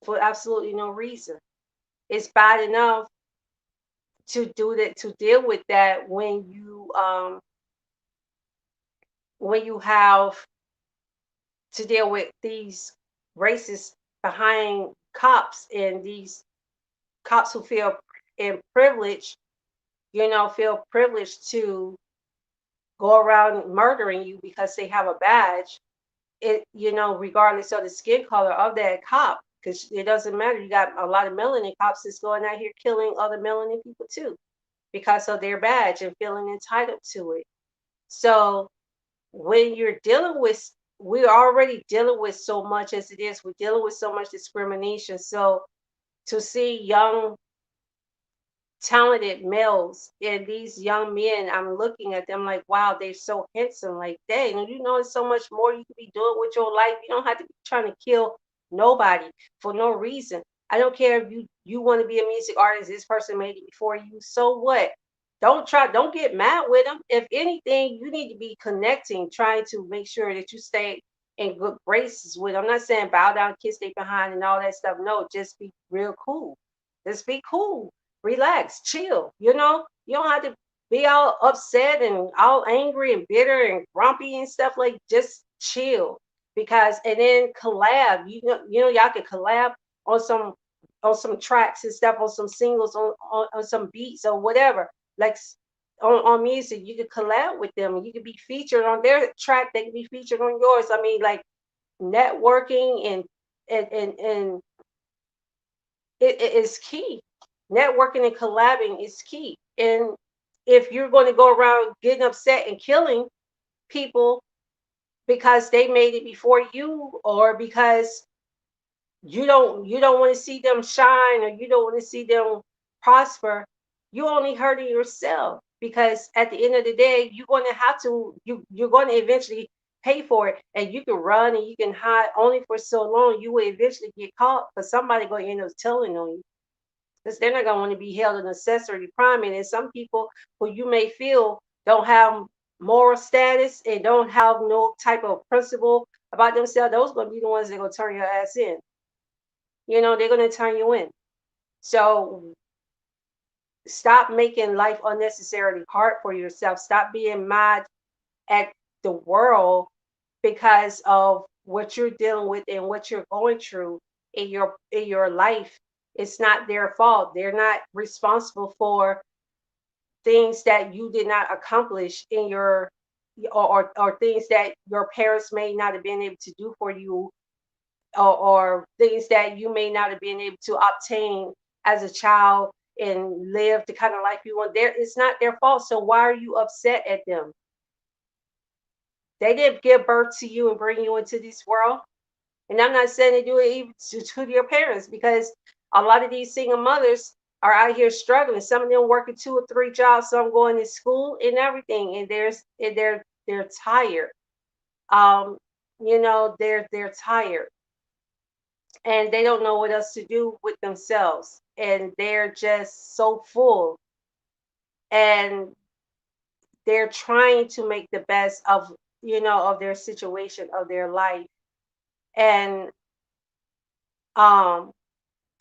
Speaker 1: for absolutely no reason. It's bad enough to do that, to deal with that, when you have to deal with these racists behind cops, and these cops who feel in privilege, feel privileged to go around murdering you because they have a badge. Regardless of the skin color of that cop, because it doesn't matter. You got a lot of melanin cops that's going out here killing other melanin people too, because of their badge and feeling entitled to it. So when you're dealing with, we're already dealing with so much as it is. We're dealing with so much discrimination. So to see young, talented males and these young men, I'm looking at them like, wow, they're so handsome. Like, dang, there's so much more you could be doing with your life. You don't have to be trying to kill nobody for no reason. I don't care if you want to be a music artist. This person made it before you. So what? Don't get mad with them. If anything, you need to be connecting, trying to make sure that you stay in good graces with them. I'm not saying bow down, kiss they behind, and all that stuff. No, just be real cool. Just be cool, relax, chill. You don't have to be all upset and all angry and bitter and grumpy and stuff. Like, just chill. Because, and then collab. Y'all can collab on some tracks and stuff, on some singles, on some beats or whatever. Like, on music, you could collab with them. You could be featured on their track. They could be featured on yours. I mean, like, networking and it is key. Networking and collabing is key. And if you're going to go around getting upset and killing people because they made it before you, or because you don't want to see them shine, or you don't want to see them prosper, you only hurting yourself, because at the end of the day, you're going to have to you're going to eventually pay for it. And you can run and you can hide only for so long. You will eventually get caught, because somebody going to end up telling on you, because they're not going to want to be held an accessory crime. And then some people who you may feel don't have moral status and don't have no type of principle about themselves, those going to be the ones that are going to turn your ass in. They're going to turn you in. So stop making life unnecessarily hard for yourself. Stop being mad at the world because of what you're dealing with and what you're going through in your life. It's not their fault. They're not responsible for things that you did not accomplish in your, or things that your parents may not have been able to do for you or things that you may not have been able to obtain as a child and live the kind of life you want. There, it's not their fault. So why are you upset at them? They didn't give birth to you and bring you into this world. And I'm not saying to do it even to your parents, because a lot of these single mothers are out here struggling. Some of them working 2 or 3 jobs, some going to school and everything, and they're tired. Um, they're tired and they don't know what else to do with themselves, and they're just so full, and they're trying to make the best of of their situation, of their life. And um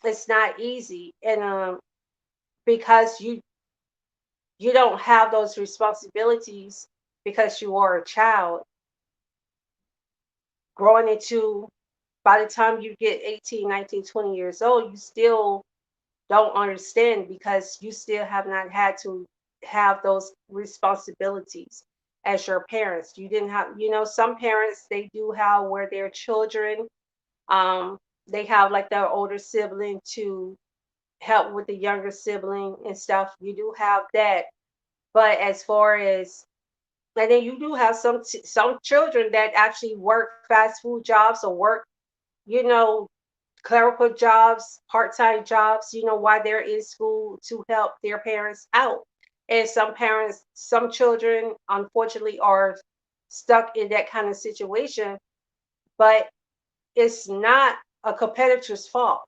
Speaker 1: it's not easy. And because you don't have those responsibilities, because you are a child growing into, by the time you get 18, 19, 20 years old, you still don't understand, because you still have not had to have those responsibilities as your parents. You didn't have, some parents, they do have where their children, um they have like their older sibling to help with the younger sibling and stuff. You do have that. But as far as, and then you do have some children that actually work fast food jobs, or work, you know, clerical jobs, part-time jobs, while they're in school, to help their parents out. And some parents, some children, unfortunately, are stuck in that kind of situation. But it's not a competitor's fault.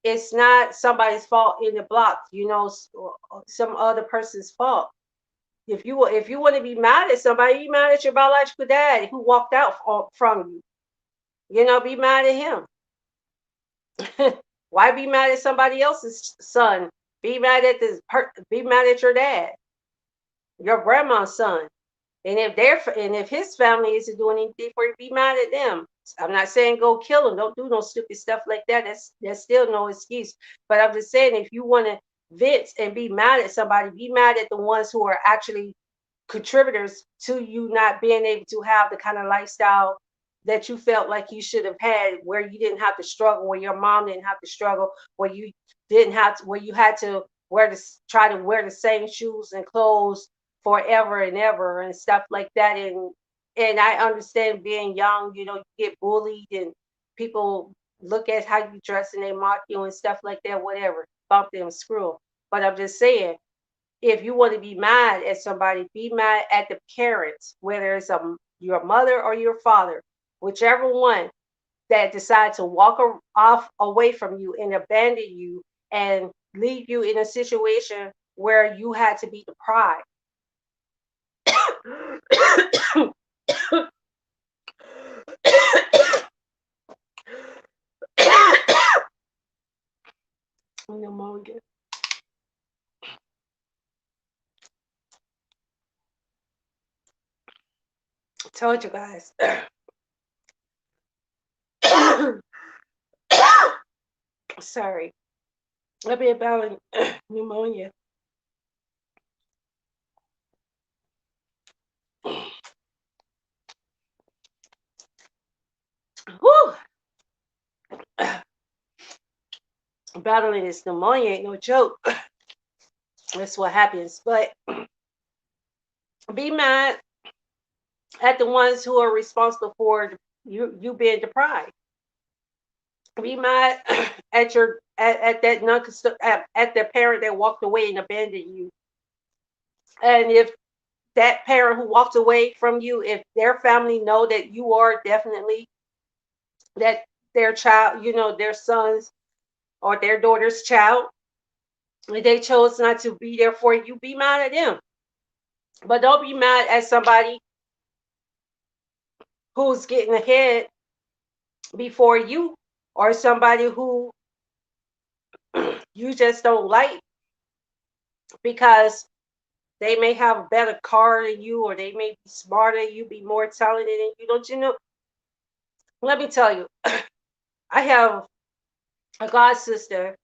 Speaker 1: It's not somebody's fault in the block, some other person's fault. If you want to be mad at somebody, be mad at your biological dad who walked out from you. Be mad at him. Why be mad at somebody else's son? Be mad at your dad, your grandma's son. And if his family isn't doing anything for you, be mad at them. I'm not saying go kill them. Don't do no stupid stuff like that. That's still no excuse. But I'm just saying, if you want to vent and be mad at somebody, be mad at the ones who are actually contributors to you not being able to have the kind of lifestyle that you felt like you should have had, where you didn't have to struggle, where your mom didn't have to struggle, where you didn't have to, where you had to try to wear the same shoes and clothes forever and ever and stuff like that. And I understand being young, you get bullied and people look at how you dress and they mock you and stuff like that, whatever, bump them, screw 'em. But I'm just saying, if you want to be mad at somebody, be mad at the parents, whether it's your mother or your father, whichever one that decide to walk off away from you and abandon you and leave you in a situation where you had to be deprived. Pneumonia. Told you guys. Sorry. I'll be about pneumonia. Whew. Battling this pneumonia ain't no joke. That's what happens. But be mad at the ones who are responsible for you being deprived. Be mad at that non at the parent that walked away and abandoned you. And if that parent who walked away from you, if their family know that you are definitely that their child, their sons or their daughter's child, and they chose not to be there for you, be mad at them. But don't be mad at somebody who's getting ahead before you, or somebody who you just don't like, because they may have a better car than you, or they may be smarter than you, be more talented than you. Don't you know? Let me tell you, I have a god sister.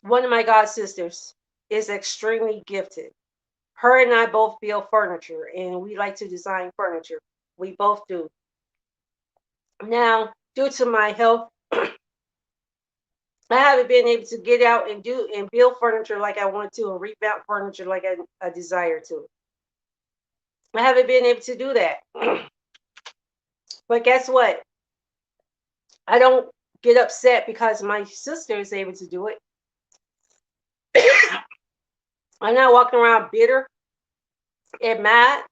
Speaker 1: One of my god sisters is extremely gifted. Her and I both build furniture, and we like to design furniture. We both do. Now, due to my health, I haven't been able to get out and do and build furniture like I want to and revamp furniture like I desire to. I haven't been able to do that. But guess what? I don't get upset because my sister is able to do it. I'm not walking around bitter and mad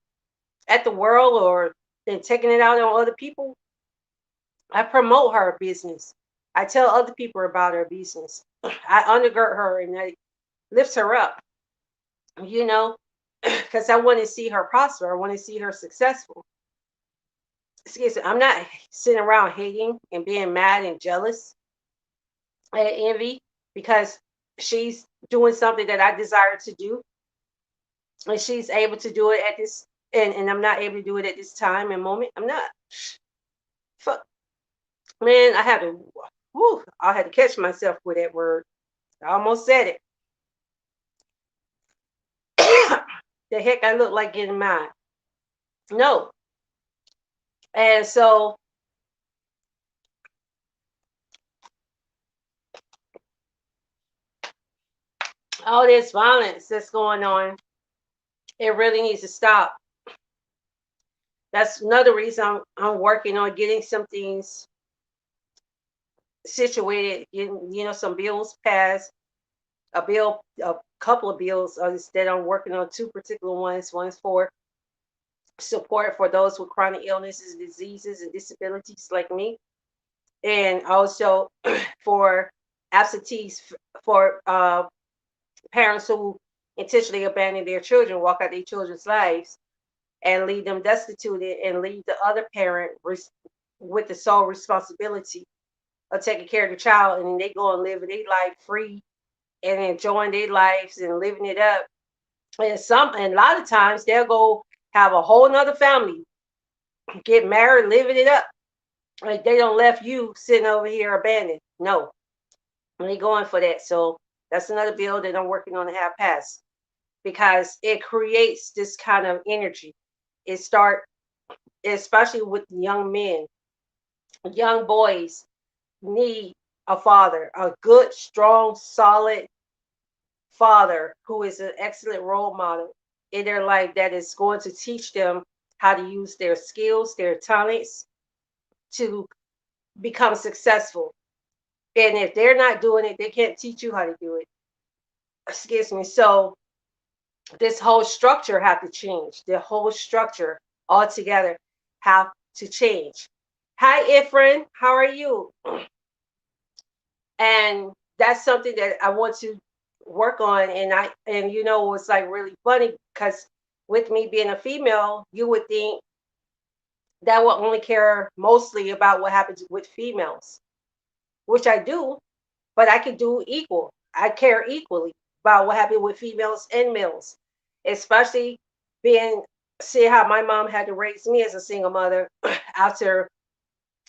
Speaker 1: at the world or and taking it out on other people. I promote her business. I tell other people about her business. I undergird her and I lift her up, you know, because I want to see her prosper. I want to see her successful. Excuse me. I'm not sitting around hating and being mad and jealous and envy because she's doing something that I desire to do and she's able to do it at this and I'm not able to do it at this time and moment. I'm not. Fuck, man, I had to whew, I had to catch myself with that word. I almost said it. The heck I look like getting mad. No. And so all this violence that's going on, it really needs to stop. That's another reason I'm working on getting some things situated, getting, some bills passed, a couple of bills that I'm working on, two particular ones. One's for support for those with chronic illnesses, diseases, and disabilities like me, and also for absentees for parents who intentionally abandon their children, walk out their children's lives, and leave them destitute and leave the other parent with the sole responsibility of taking care of the child, and then they go and live their life free and enjoying their lives and living it up. And a lot of times they'll go have a whole nother family, get married, living it up. Like they don't left you sitting over here abandoned. No, they going for that. So that's another bill that I'm working on to have passed because it creates this kind of energy. It start especially with young men, young boys need a father, a good, strong, solid father who is an excellent role model in their life that is going to teach them how to use their skills, their talents to become successful. And if they're not doing it, they can't teach you how to do it. Excuse me. So this whole structure have to change. The whole structure altogether have to change. Hi, Ifrin. How are you? And that's something that I want to work on. And it's like really funny because with me being a female, you would think that will only care mostly about what happens with females, which I do, but I can do equal. I care equally about what happened with females and males, especially being see how my mom had to raise me as a single mother after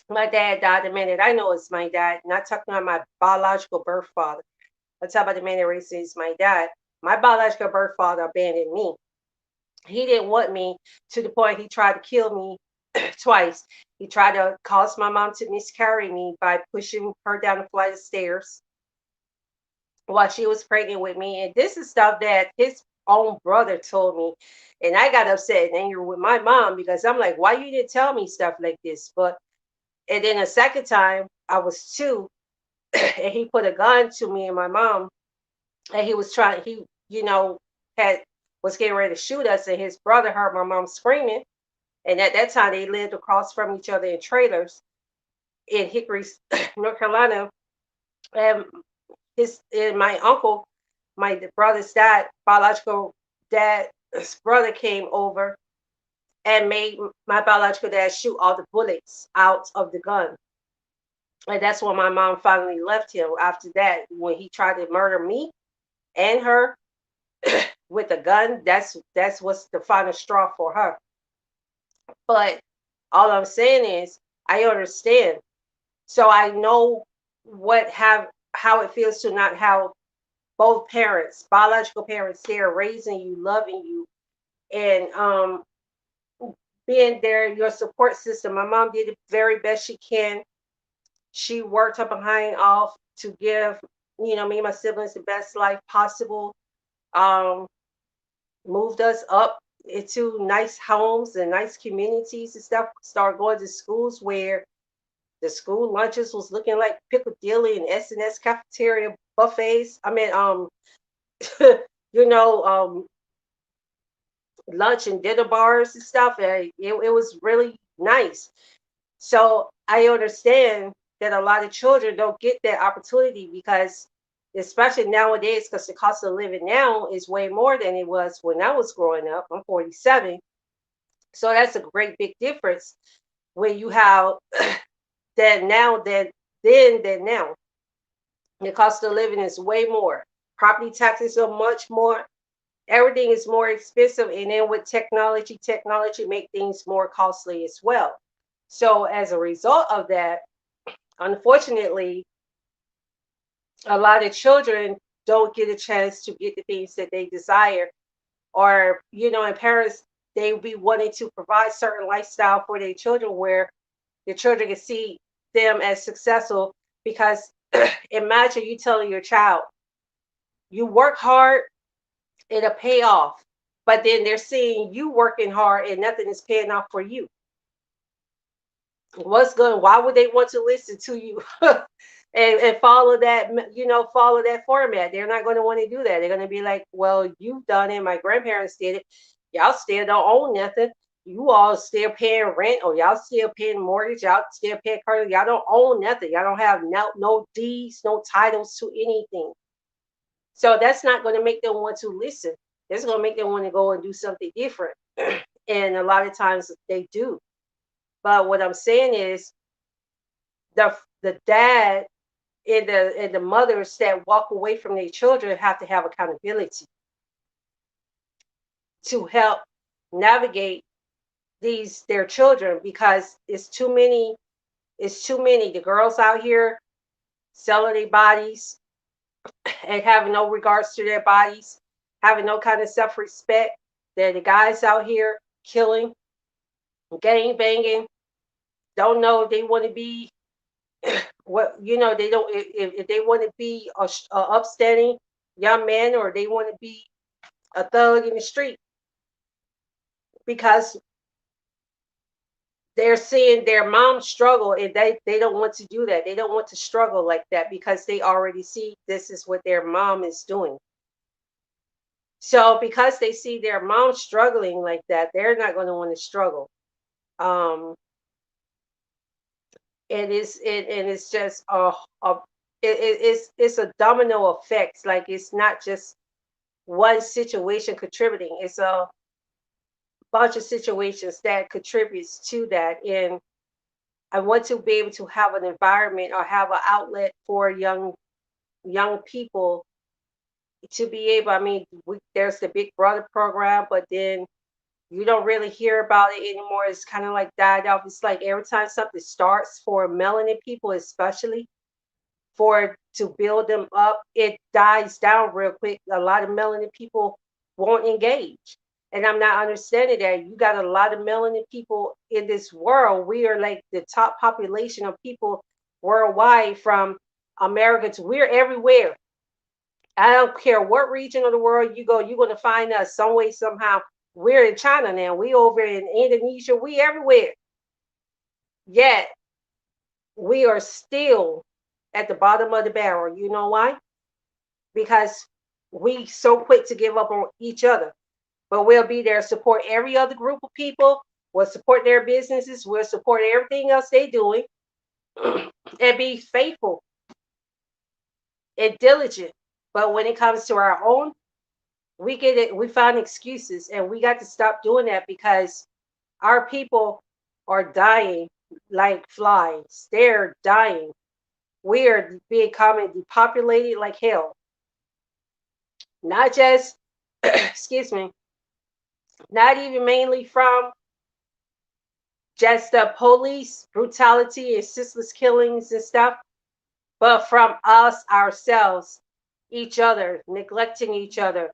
Speaker 1: my dad died. The minute I know it's my dad, not talking about my biological birth father. I'm talking about the man that raised me is my dad. My biological birth father abandoned me. He didn't want me to the point he tried to kill me twice. He tried to cause my mom to miscarry me by pushing her down a flight of stairs while she was pregnant with me. And this is stuff that his own brother told me. And I got upset and angry with my mom because I'm like, why you didn't tell me stuff like this? But and then a second time, I was two, and he put a gun to me and my mom, and he was trying. He, had was getting ready to shoot us, and his brother heard my mom screaming. And at that time, they lived across from each other in trailers in Hickory, North Carolina. And my uncle, my brother's dad, biological dad's brother, came over and made my biological dad shoot all the bullets out of the gun. And that's when my mom finally left him after that. When he tried to murder me and her with a gun, that's what's the final straw for her. But all I'm saying is I understand. So I know what have how it feels to not have both parents, biological parents there raising you, loving you, and being there, your support system. My mom did the very best she can. She worked her behind off to give, me and my siblings the best life possible. Um, Moved us up into nice homes and nice communities and stuff. Started going to schools where the school lunches was looking like Piccadilly and S&S cafeteria buffets. I mean, you know, lunch and dinner bars and stuff. And it was really nice. So I understand that a lot of children don't get that opportunity because, especially nowadays, because the cost of living now is way more than it was when I was growing up. I'm 47. So that's a great big difference when you have that now that then than now. The cost of living is way more. Property taxes are much more. Everything is more expensive. And then with technology make things more costly as well. So as a result of that, unfortunately, a lot of children don't get a chance to get the things that they desire, or and parents, they be wanting to provide certain lifestyle for their children where the children can see them as successful. Because imagine you telling your child, you work hard, it'll pay off, but then they're seeing you working hard and nothing is paying off for you. What's good? Why would they want to listen to you and follow that, follow that format? They're not going to want to do that. They're going to be like, well, you've done it. My grandparents did it. Y'all still don't own nothing. You all still paying rent, or y'all still paying mortgage. Y'all still paying credit. Y'all don't own nothing. Y'all don't have no deeds, no titles to anything. So that's not going to make them want to listen. It's going to make them want to go and do something different. And a lot of times they do. But what I'm saying is, the dad and the mothers that walk away from their children have to have accountability to help navigate their children, because it's too many the girls out here selling their bodies and having no regards to their bodies, having no kind of self-respect. They're the guys out here killing, gang banging, don't know if they want to be what they don't, if they want to be a upstanding young man, or they want to be a thug in the street, because they're seeing their mom struggle, and they don't want to do that. They don't want to struggle like that because they already see this is what their mom is doing. So because they see their mom struggling like that, they're not going to want to struggle. um and it's just it's a domino effect. Like, it's not just one situation contributing. It's a bunch of situations that contributes to that. And I want to be able to have an environment or have an outlet for young people to be able. I mean, there's the Big Brother program, but then you don't really hear about it anymore. It's kind of like died off. It's like every time something starts for melanin people, especially for to build them up, it dies down real quick. A lot of melanin people won't engage. And I'm not understanding that. You got a lot of melanin people in this world. We are like the top population of people worldwide, from America to, we're everywhere. I don't care what region of the world you go, you're going to find us some way, somehow. We're in China now. We over in Indonesia. We everywhere. Yet we are still at the bottom of the barrel. You know why? Because we so quick to give up on each other. But we'll be there to support every other group of people. We'll support their businesses. We'll support everything else they're doing, and be faithful and diligent. But when it comes to our own, we get it. We find excuses, and we got to stop doing that, because our people are dying like flies. They're dying. We are becoming depopulated like hell. Not just, excuse me, not even mainly from just the police brutality and senseless killings and stuff, but from us ourselves, each other, neglecting each other,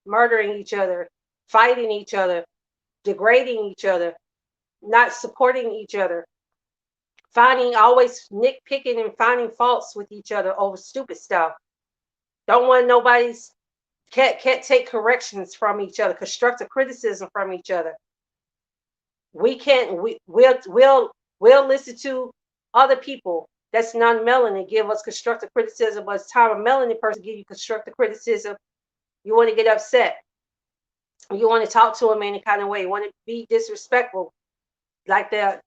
Speaker 1: murdering each other, fighting each other, degrading each other. not supporting each other, finding always nitpicking and finding faults with each other over stupid stuff. Don't want nobody's can't take corrections from each other, constructive criticism from each other. We can't we'll listen to other people that's non-melanin give us constructive criticism, but it's time a melanin person give you constructive criticism, you want to get upset. You want to talk to them any kind of way. You want to be disrespectful, like the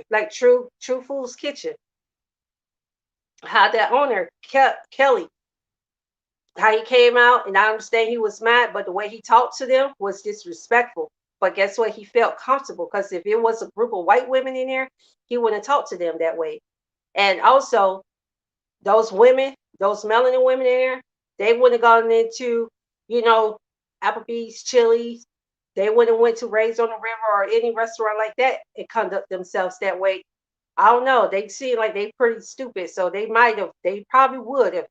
Speaker 1: like True Fool's Kitchen. How that owner Kelly, how he came out, and I understand he was mad, but the way he talked to them was disrespectful. But guess what? He felt comfortable because if it was a group of white women in there, he wouldn't talk to them that way. And also, those women, those melanin women in there, they wouldn't have gone into, you know, Applebee's, Chili's. They wouldn't went to Raised on the River or any restaurant like that and conduct themselves that way. I don't know. They seem like they pretty stupid, so they might have. They probably would have.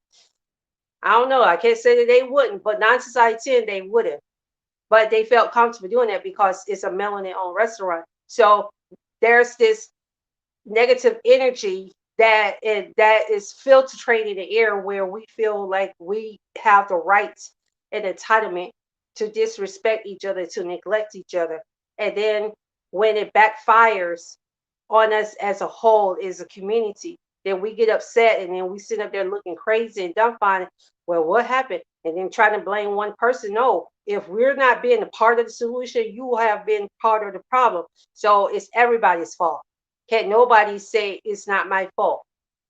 Speaker 1: I don't know. I can't say that they wouldn't, but 9 times out of 10 they would have. But they felt comfortable doing that because it's a melanin-owned restaurant. So there's this negative energy that is filtrated in the air where we feel like we have the rights and entitlement to disrespect each other, to neglect each other. And then when it backfires on us as a whole, as a community, then we get upset and then we sit up there looking crazy and dumbfounded. Well, what happened? And then trying to blame one person. No, if we're not being a part of the solution, you have been part of the problem. So it's everybody's fault. Can't nobody say it's not my fault.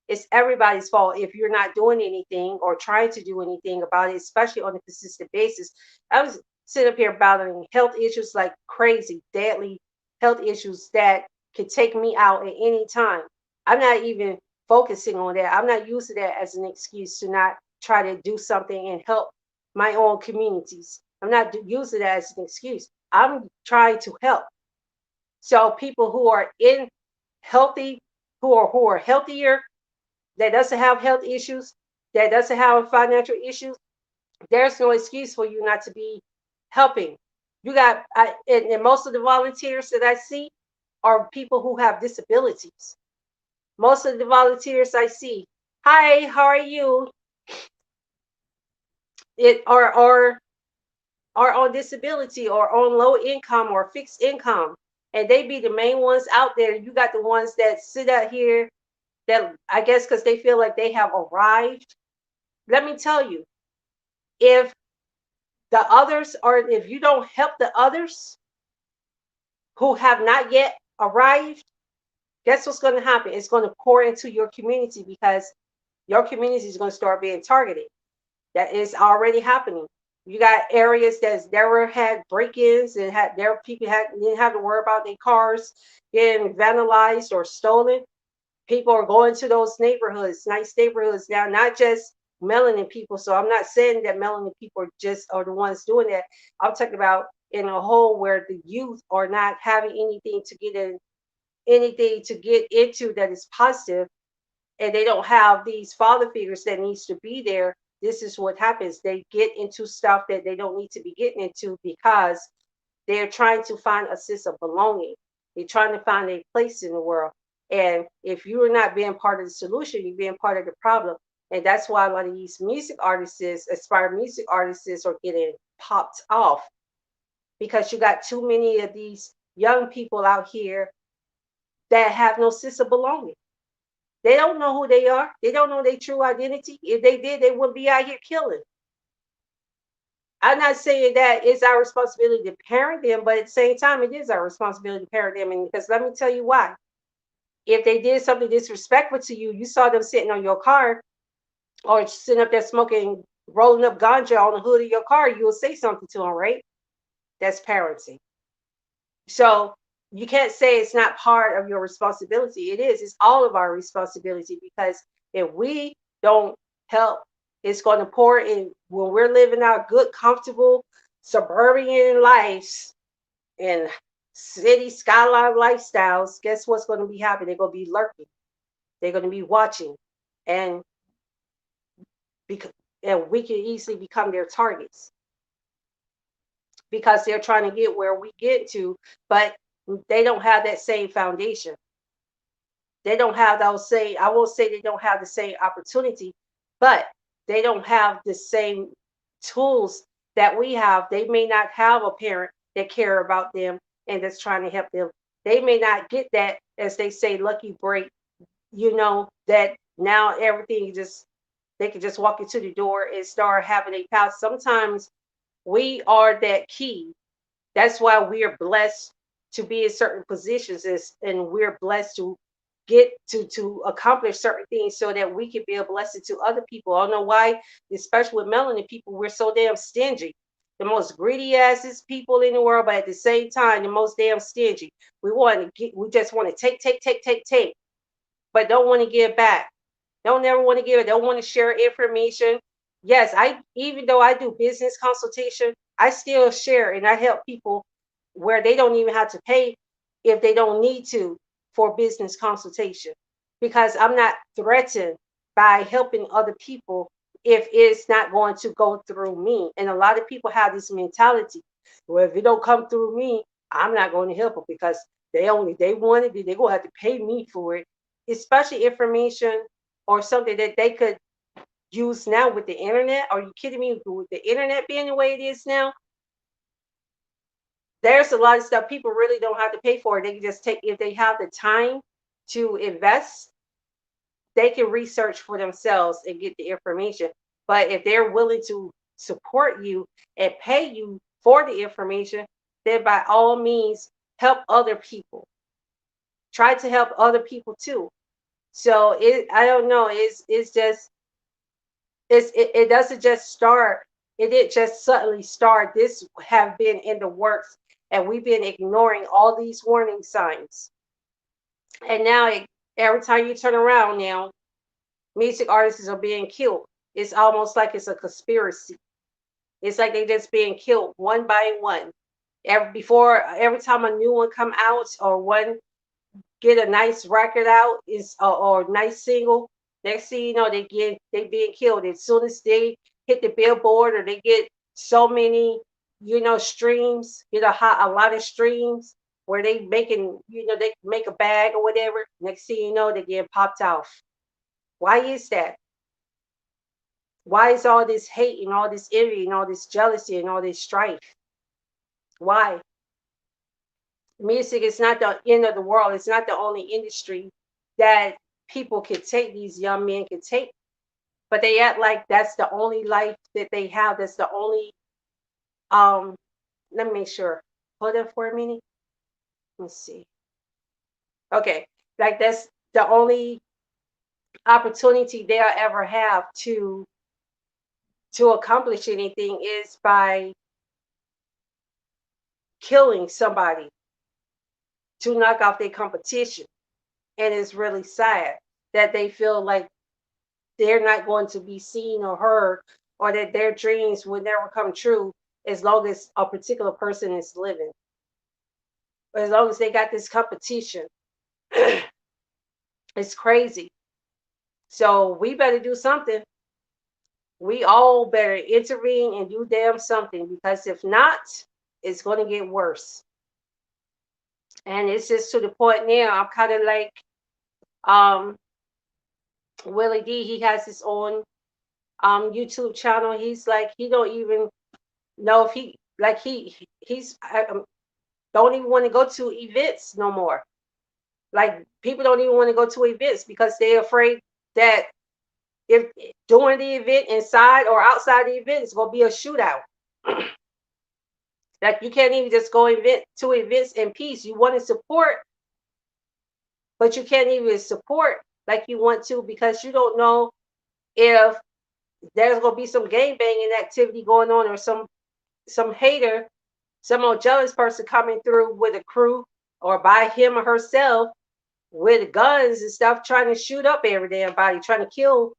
Speaker 1: It's everybody's fault if you're not doing anything or trying to do anything about it, especially on a consistent basis. I was sitting up here battling health issues like crazy, deadly health issues that could take me out at any time. I'm not even focusing on that. I'm not using that as an excuse to not try to do something and help my own communities. I'm not using that as an excuse. I'm trying to help. So people who are in healthy, who are healthier, that doesn't have health issues, that doesn't have financial issues, there's no excuse for you not to be helping. You got, and most of the volunteers that I see are people who have disabilities. Most of the volunteers I see, hi, how are you? It are on disability or on low income or fixed income, and they be the main ones out there. You got the ones that sit out here that I guess because they feel like they have arrived. Let me tell you, if the others are, if you don't help the others who have not yet arrived, guess what's going to happen? It's going to pour into your community because your community is going to start being targeted. That is already happening. You got areas that's never had break-ins and had their people didn't have to worry about their cars getting vandalized or stolen. People are going to those neighborhoods, nice neighborhoods now, not just melanin people. So I'm not saying that melanin people are the ones doing that. I'm talking about in a whole where the youth are not having anything to get into that is positive, and they don't have these father figures that needs to be there. This is what happens. They get into stuff that they don't need to be getting into because they're trying to find a sense of belonging. They're trying to find a place in the world. And if you're not being part of the solution, you're being part of the problem. And that's why a lot of these music artists, aspired music artists, are getting popped off because you got too many of these young people out here that have no sense of belonging. They don't know who they are. They don't know their true identity. If they did, they wouldn't be out here killing. I'm not saying that it's our responsibility to parent them, but at the same time, it is our responsibility to parent them. And because let me tell you why. If they did something disrespectful to you, you saw them sitting on your car or sitting up there smoking, rolling up ganja on the hood of your car, you will say something to them, right? That's parenting. So you can't say it's not part of your responsibility. It is. It's all of our responsibility because if we don't help, it's going to pour in when we're living our good, comfortable suburban lives and city skyline lifestyles. Guess what's going to be happening? They're going to be lurking. They're going to be watching, and because and we can easily become their targets because they're trying to get where we get to. But They don't have that same foundation. They don't have those same, I won't say they don't have the same opportunity, but they don't have the same tools that we have. They may not have a parent that care about them and that's trying to help them. They may not get that, as they say, lucky break, that now everything just, they can just walk into the door and start having a path. Sometimes we are that key. That's why we're blessed to be in certain positions, and we're blessed to get to accomplish certain things so that we can be a blessing to other people. I don't know why, especially with melanin people, we're so damn stingy. The most greedy asses people in the world, but at the same time, the most damn stingy. We just want to take, take, take, take, take, but don't want to give back. Don't ever want to give it. Don't want to share information. Yes, I even though I do business consultation, I still share and I help people where they don't even have to pay if they don't need to for business consultation, because I'm not threatened by helping other people if it's not going to go through me. And a lot of people have this mentality. Well, if it don't come through me, I'm not going to help them because they wanted it, they're gonna have to pay me for it. Especially information or something that they could use now with the internet. Are you kidding me? With the internet being the way it is now, there's a lot of stuff people really don't have to pay for. They can just take, if they have the time to invest, they can research for themselves and get the information. But if they're willing to support you and pay you for the information, then by all means help other people. Try to help other people too. So I don't know, it's just, it doesn't just start, it didn't just suddenly start. This have been in the works, and we've been ignoring all these warning signs. And now every time you turn around now, music artists are being killed. It's almost like it's a conspiracy. It's like they just being killed one by one. Every time a new one come out, or one get a nice record out, is or nice single, next thing you know, they being killed as soon as they hit the billboard, or they get so many, streams, a lot of streams, where they making, they make a bag or whatever. Next thing you know, they get popped off. Why is that? Why is all this hate and all this envy and all this jealousy and all this strife? Why? Music is not the end of the world. It's not the only industry that people can take, these young men can take, but they act like that's the only life that they have. That's the only, um, let me make sure. Hold on for a minute. Let's see. Okay. Like that's the only opportunity they'll ever have to accomplish anything is by killing somebody to knock off their competition. And it's really sad that they feel like they're not going to be seen or heard, or that their dreams would never come true as long as a particular person is living. As long as they got this competition. It's crazy. So we better do something. We all better intervene and do damn something, because if not, it's going to get worse. And it's just to the point now, I'm kind of like, um, Willie D. He has his own YouTube channel. He's like, he don't even know if he, like, he's don't even want to go to events no more. Like, people don't even want to go to events because they're afraid that if during the event, inside or outside the event, it's gonna be a shootout. Like, you can't even just go to events in peace. You want to support, but you can't even support like you want to, because you don't know if there's gonna be some gang banging activity going on, or some hater, some old jealous person coming through with a crew, or by him or herself with guns and stuff, trying to shoot up every damn body, trying to kill,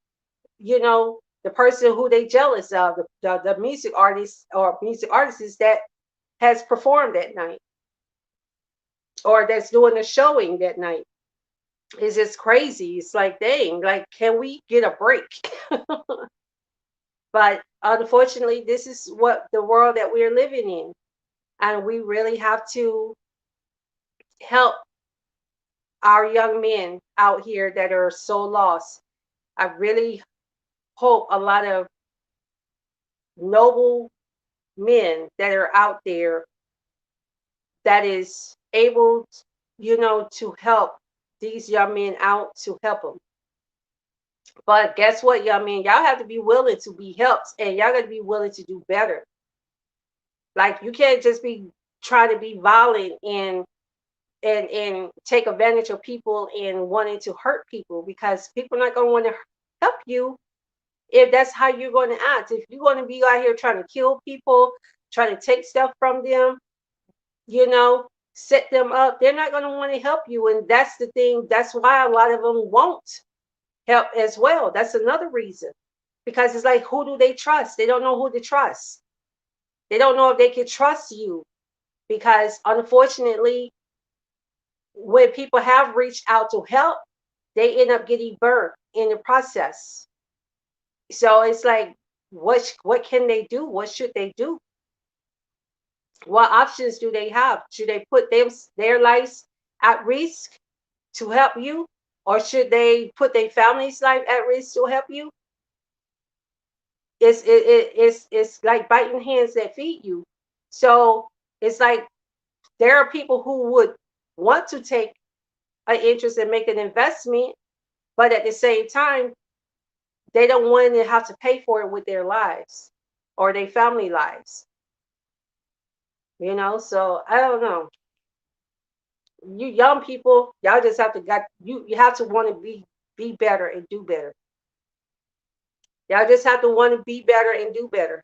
Speaker 1: the person who they jealous of, the music artist or music artists that has performed that night, or that's doing the showing that night. It's just crazy. It's like, dang, like, can we get a break? But unfortunately, this is what the world that we're living in. And we really have to help our young men out here that are so lost. I really hope a lot of noble men that are out there that is able, to help these young men out, to help them. But guess what, young men? Y'all have to be willing to be helped, and y'all got to be willing to do better. Like you can't just be trying to be violent and take advantage of people and wanting to hurt people, because people are not going to want to help you if that's how you're going to act. If you're going to be out here trying to kill people, trying to take stuff from them, set them up, they're not going to want to help you. And that's the thing. That's why a lot of them won't help as well. That's another reason. Because it's like, who do they trust? They don't know who to trust. They don't know if they can trust you. Because unfortunately, when people have reached out to help, they end up getting burnt in the process. So it's like, what can they do? What should they do? What options do they have? Should they put their lives at risk to help you, or should they put their family's life at risk to help you? It's like biting hands that feed you. So it's like there are people who would want to take an interest and make an investment, but at the same time, they don't want to have to pay for it with their lives or their family lives. So I don't know. You young people, y'all just have to got you have to want to be better and do better. Y'all just have to want to be better and do better.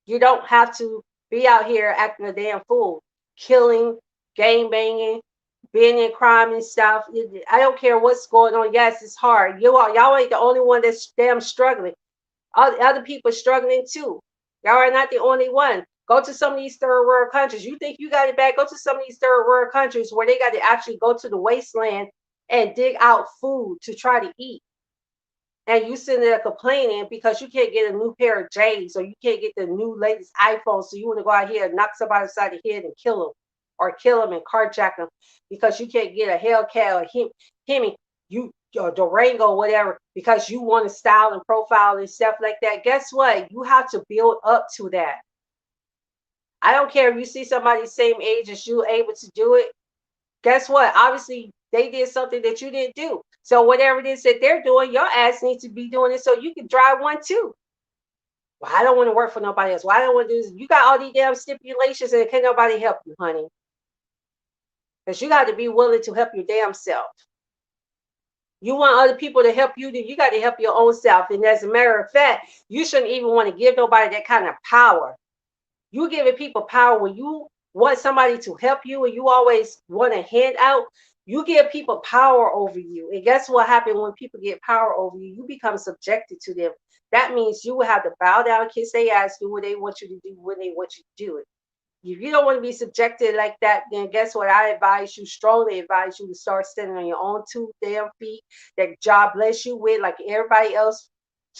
Speaker 1: You don't have to be out here acting a damn fool, killing, gang banging, being in crime and stuff. I don't care what's going on. Yes, it's hard. Y'all ain't the only one that's damn struggling. Other people struggling too. Y'all are not the only one. Go to some of these third world countries. You think you got it bad? Go to some of these third world countries where they got to actually go to the wasteland and dig out food to try to eat. And you sitting there complaining because you can't get a new pair of J's, or you can't get the new latest iPhone. So you want to go out here and knock somebody upside the head and kill them, or kill them and carjack them because you can't get a Hellcat or Hemi, or Durango, whatever, because you want to style and profile and stuff like that. Guess what? You have to build up to that. I don't care if you see somebody same age as you able to do it. Guess what? Obviously, they did something that you didn't do. So whatever it is that they're doing, your ass needs to be doing it so you can drive one too. Well, I don't want to work for nobody else. Why I don't want to do this? You got all these damn stipulations and can't nobody help you, honey. Because you got to be willing to help your damn self. You want other people to help you, then you got to help your own self. And as a matter of fact, you shouldn't even want to give nobody that kind of power. You giving people power when you want somebody to help you and you always want a handout. You give people power over you. And guess what happens when people get power over you? You become subjected to them. That means you will have to bow down, kiss their ass, do what they want you to do when they want you to do it. If you don't want to be subjected like that, then guess what? I strongly advise you to start standing on your own two damn feet that God bless you with, like everybody else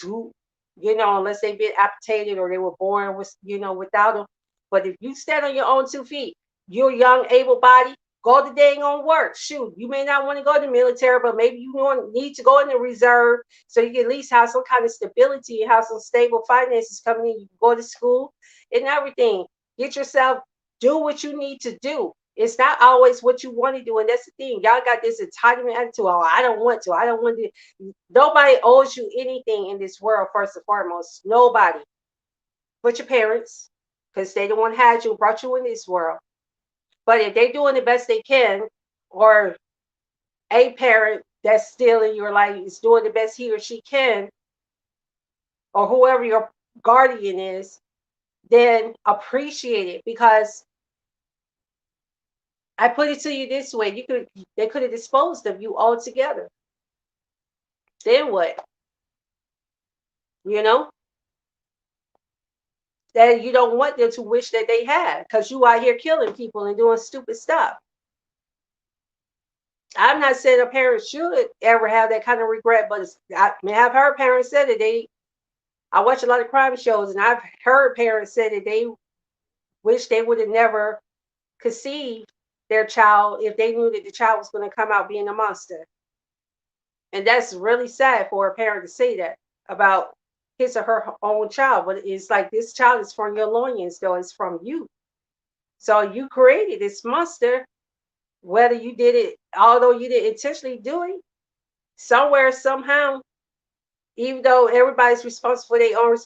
Speaker 1: do, unless they've been amputated or they were born with, without them. But if you stand on your own 2 feet, you're young, able body, go to dang on work. Shoot, you may not want to go to the military, but maybe you need to go in the reserve so you can at least have some kind of stability and have some stable finances coming in. You can go to school and everything. Get yourself, do what you need to do. It's not always what you want to do. And that's the thing. Y'all got this entitlement attitude. Oh, I don't want to. I don't want to. Nobody owes you anything in this world, first and foremost. Nobody. But your parents, because they the one had you, brought you in this world. But if they're doing the best they can, or a parent that's still in your life is doing the best he or she can, or whoever your guardian is, then appreciate it, because I put it to you this way: they could have disposed of you altogether. Then what? You know that you don't want them to wish that they had, because you out here killing people and doing stupid stuff. I'm not saying a parent should ever have that kind of regret, but I mean, I've heard parents say that I watch a lot of crime shows, and I've heard parents say that they wish they would have never conceived their child if they knew that the child was going to come out being a monster. And that's really sad for a parent to say that about his or her own child. But it's like this child is from your loins, though it's from you. So you created this monster, whether you did it, although you didn't intentionally do it, somewhere, somehow, even though everybody's responsible for their own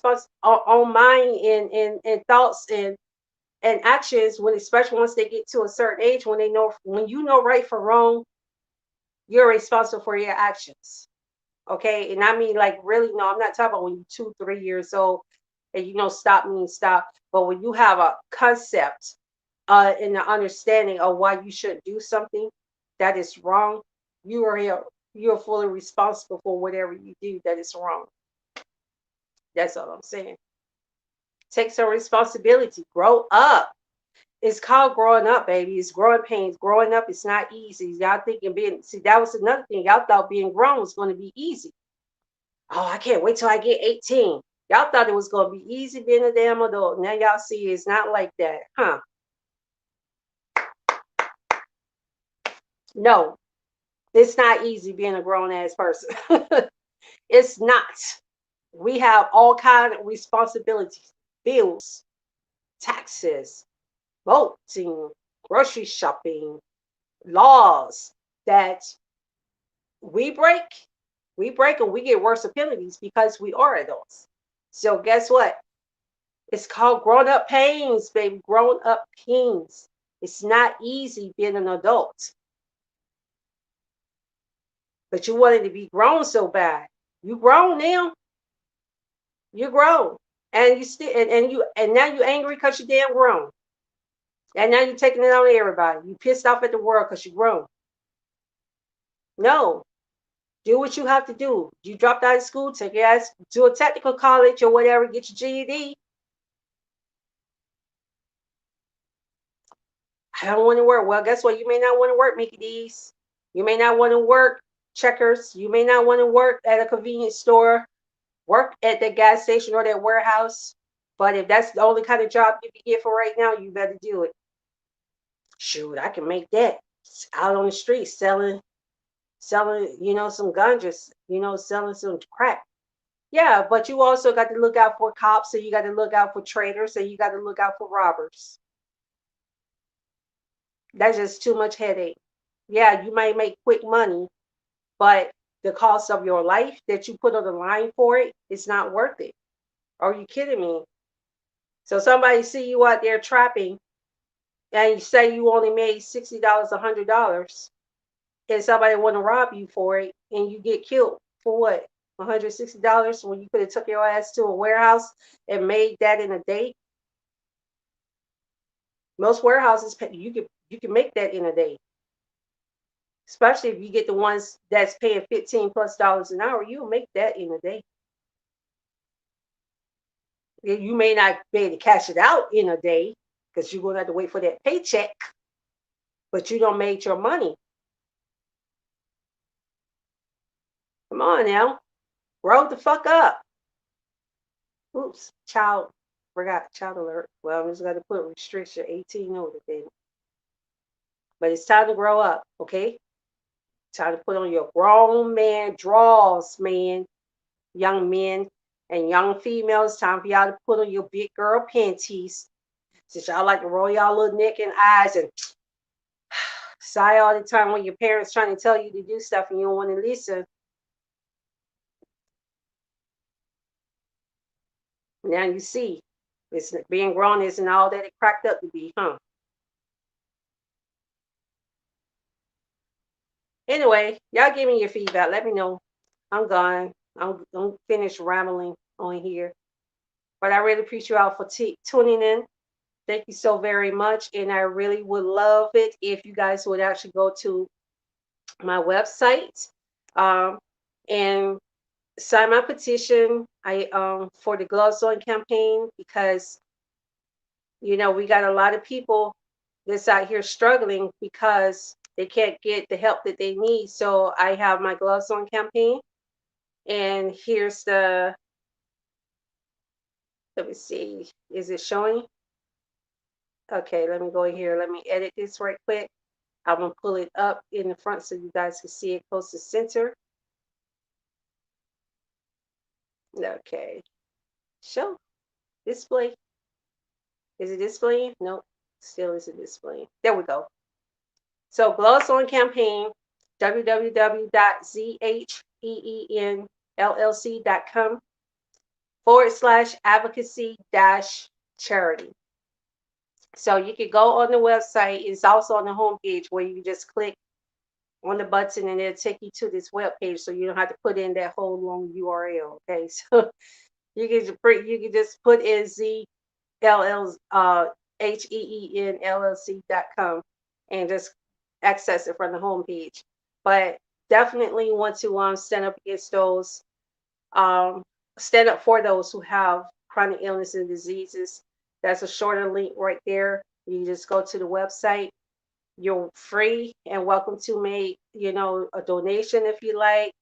Speaker 1: own mind and thoughts and actions, when especially once they get to a certain age, when they know when you know right from wrong, you're responsible for your actions. Okay. And I mean like really no, I'm not talking about when you're 2, 3 years old and you know stop means stop. But when you have a concept and the understanding of why you should do something that is wrong, you are here, you're fully responsible for whatever you do that is wrong. That's all I'm saying. Take some responsibility. Grow up. It's called growing up, baby. It's growing pains. Growing up is not easy. Y'all thinking being see that was another thing. Y'all thought being grown was going to be easy. Oh, I can't wait till I get 18. Y'all thought it was going to be easy being a damn adult. Now y'all see it's not like that, huh? No, it's not easy being a grown ass person. It's not. We have all kind of responsibilities, bills, taxes, voting, grocery shopping, laws that we break, we break and we get worse penalties because we are adults. So guess what? It's called grown up pains, baby. Grown up pains. It's not easy being an adult, but you wanted to be grown so bad. You grown now. You're grown, and you still and now you angry because you damn grown, and now you're taking it on everybody. You pissed off at the world because you grown. No, do what you have to do. You dropped out of school, take your ass to a technical college or whatever, get your GED. I don't want to work. Well, guess what? You may not want to work Mickey D's. You may not want to work Checkers. You may not want to work at a convenience store, work at the gas station or that warehouse. But if that's the only kind of job you can get for right now, you better do it. Shoot, I can make that out on the street selling, some ganjas, selling some crack. Yeah, but you also got to look out for cops, and you got to look out for traders, and you got to look out for robbers. That's just too much headache. Yeah, you might make quick money, but the cost of your life that you put on the line for it, it's not worth it. Are you kidding me? So somebody see you out there trapping and you say you only made $60, $100, and somebody want to rob you for it and you get killed for what? $160 when you could have took your ass to a warehouse and made that in a day. Most warehouses you can make that in a day, especially if you get the ones that's paying $15+ an hour. You'll make that in a day. You may not be able to cash it out in a day because you're gonna have to wait for that paycheck, but you don't make your money. Come on now, grow the fuck up. Oops, forgot child alert. Well, I'm just gonna put restriction 18 over then. But it's time to grow up, okay? Time to put on your grown man drawers, man, young men and young females. Time for y'all to put on your big girl panties. Since y'all like to roll y'all little neck and eyes and sigh all the time when your parents trying to tell you to do stuff and you don't want to listen. Now you see, it's being grown isn't all that it cracked up to be, huh? Anyway, y'all give me your feedback. Let me know. I'm gone. I'm finished rambling on here. But I really appreciate y'all for tuning in. Thank you so very much. And I really would love it if you guys would actually go to my website and sign my petition for the Gloves On campaign, because we got a lot of people that's out here struggling because they can't get the help that they need. So I have my Gloves On campaign, and here's let me see, is it showing? Okay, let me go in here. Let me edit this right quick. I'm gonna pull it up in the front so you guys can see it close to center. Okay, show display. Is it displaying? Nope, still isn't displaying. There we go. So Glow Us On campaign, www.zheenllc.com /advocacy charity. So you can go on the website. It's also on the homepage where you just click on the button and it'll take you to this web page, so you don't have to put in that whole long URL. Okay, so you can just put in HEENLLC.com and just access it from the homepage. But definitely want to stand up against those, um, stand up for those who have chronic illness and diseases. That's a shorter link right there. You just go to the website. You're free and welcome to make, a donation if you like,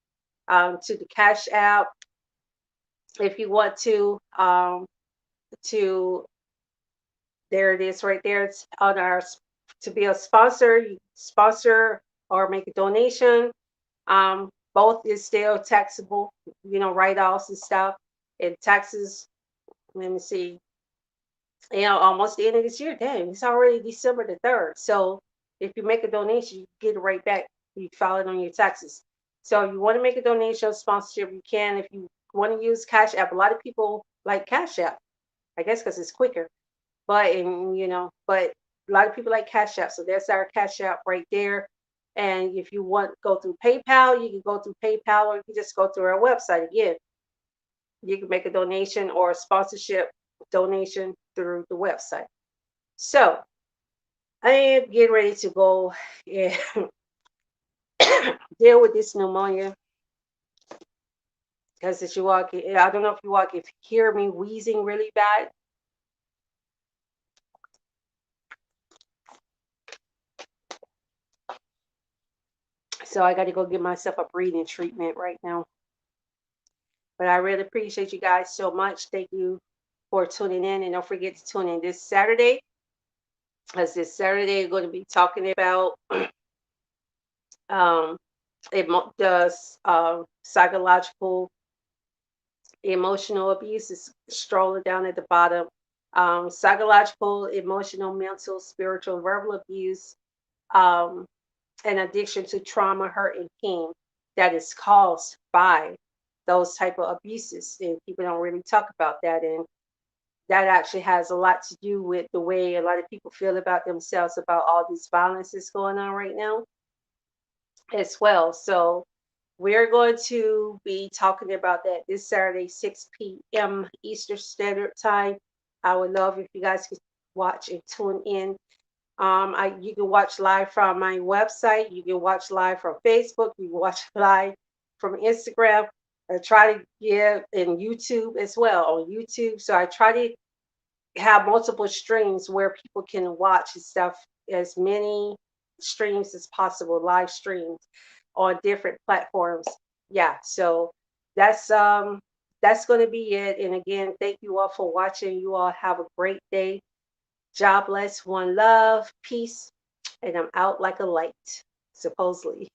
Speaker 1: to the Cash App if you want to there it is right there. It's on our to be a sponsor, you sponsor or make a donation. Both is still taxable, write-offs and stuff. And taxes, let me see, almost the end of this year. Dang, it's already December the 3rd. So if you make a donation, you get it right back. You file it on your taxes. So you want to make a donation or sponsorship, you can. If you want to use Cash App, a lot of people like Cash App, I guess because it's quicker. But a lot of people like Cash App. So that's our Cash App right there. And if you want to go through PayPal, you can go through PayPal, or you can just go through our website again. You can make a donation or a sponsorship donation through the website. So I am getting ready to go and deal with this pneumonia because as you all can, I don't know if you all can hear me wheezing really bad. So I got to go give myself a breathing treatment right now. But I really appreciate you guys so much. Thank you for tuning in. And don't forget to tune in this Saturday. As this Saturday, we're going to be talking about um, the psychological, emotional abuse. Is strolling down at the bottom. Psychological, emotional, mental, spiritual, verbal abuse, um, and addiction to trauma, hurt, and pain that is caused by those type of abuses, and people don't really talk about that. And that actually has a lot to do with the way a lot of people feel about themselves, about all these violences going on right now as well. So we're going to be talking about that this Saturday, 6 p.m. Eastern Standard Time. I would love if you guys could watch and tune in. You can watch live from my website. You can watch live from Facebook. You can watch live from Instagram. I try to give in YouTube as well on YouTube. So I try to have multiple streams where people can watch and stuff, as many streams as possible, live streams on different platforms. Yeah, so that's going to be it. And again, thank you all for watching. You all have a great day. God bless, one love, peace, and I'm out like a light, supposedly.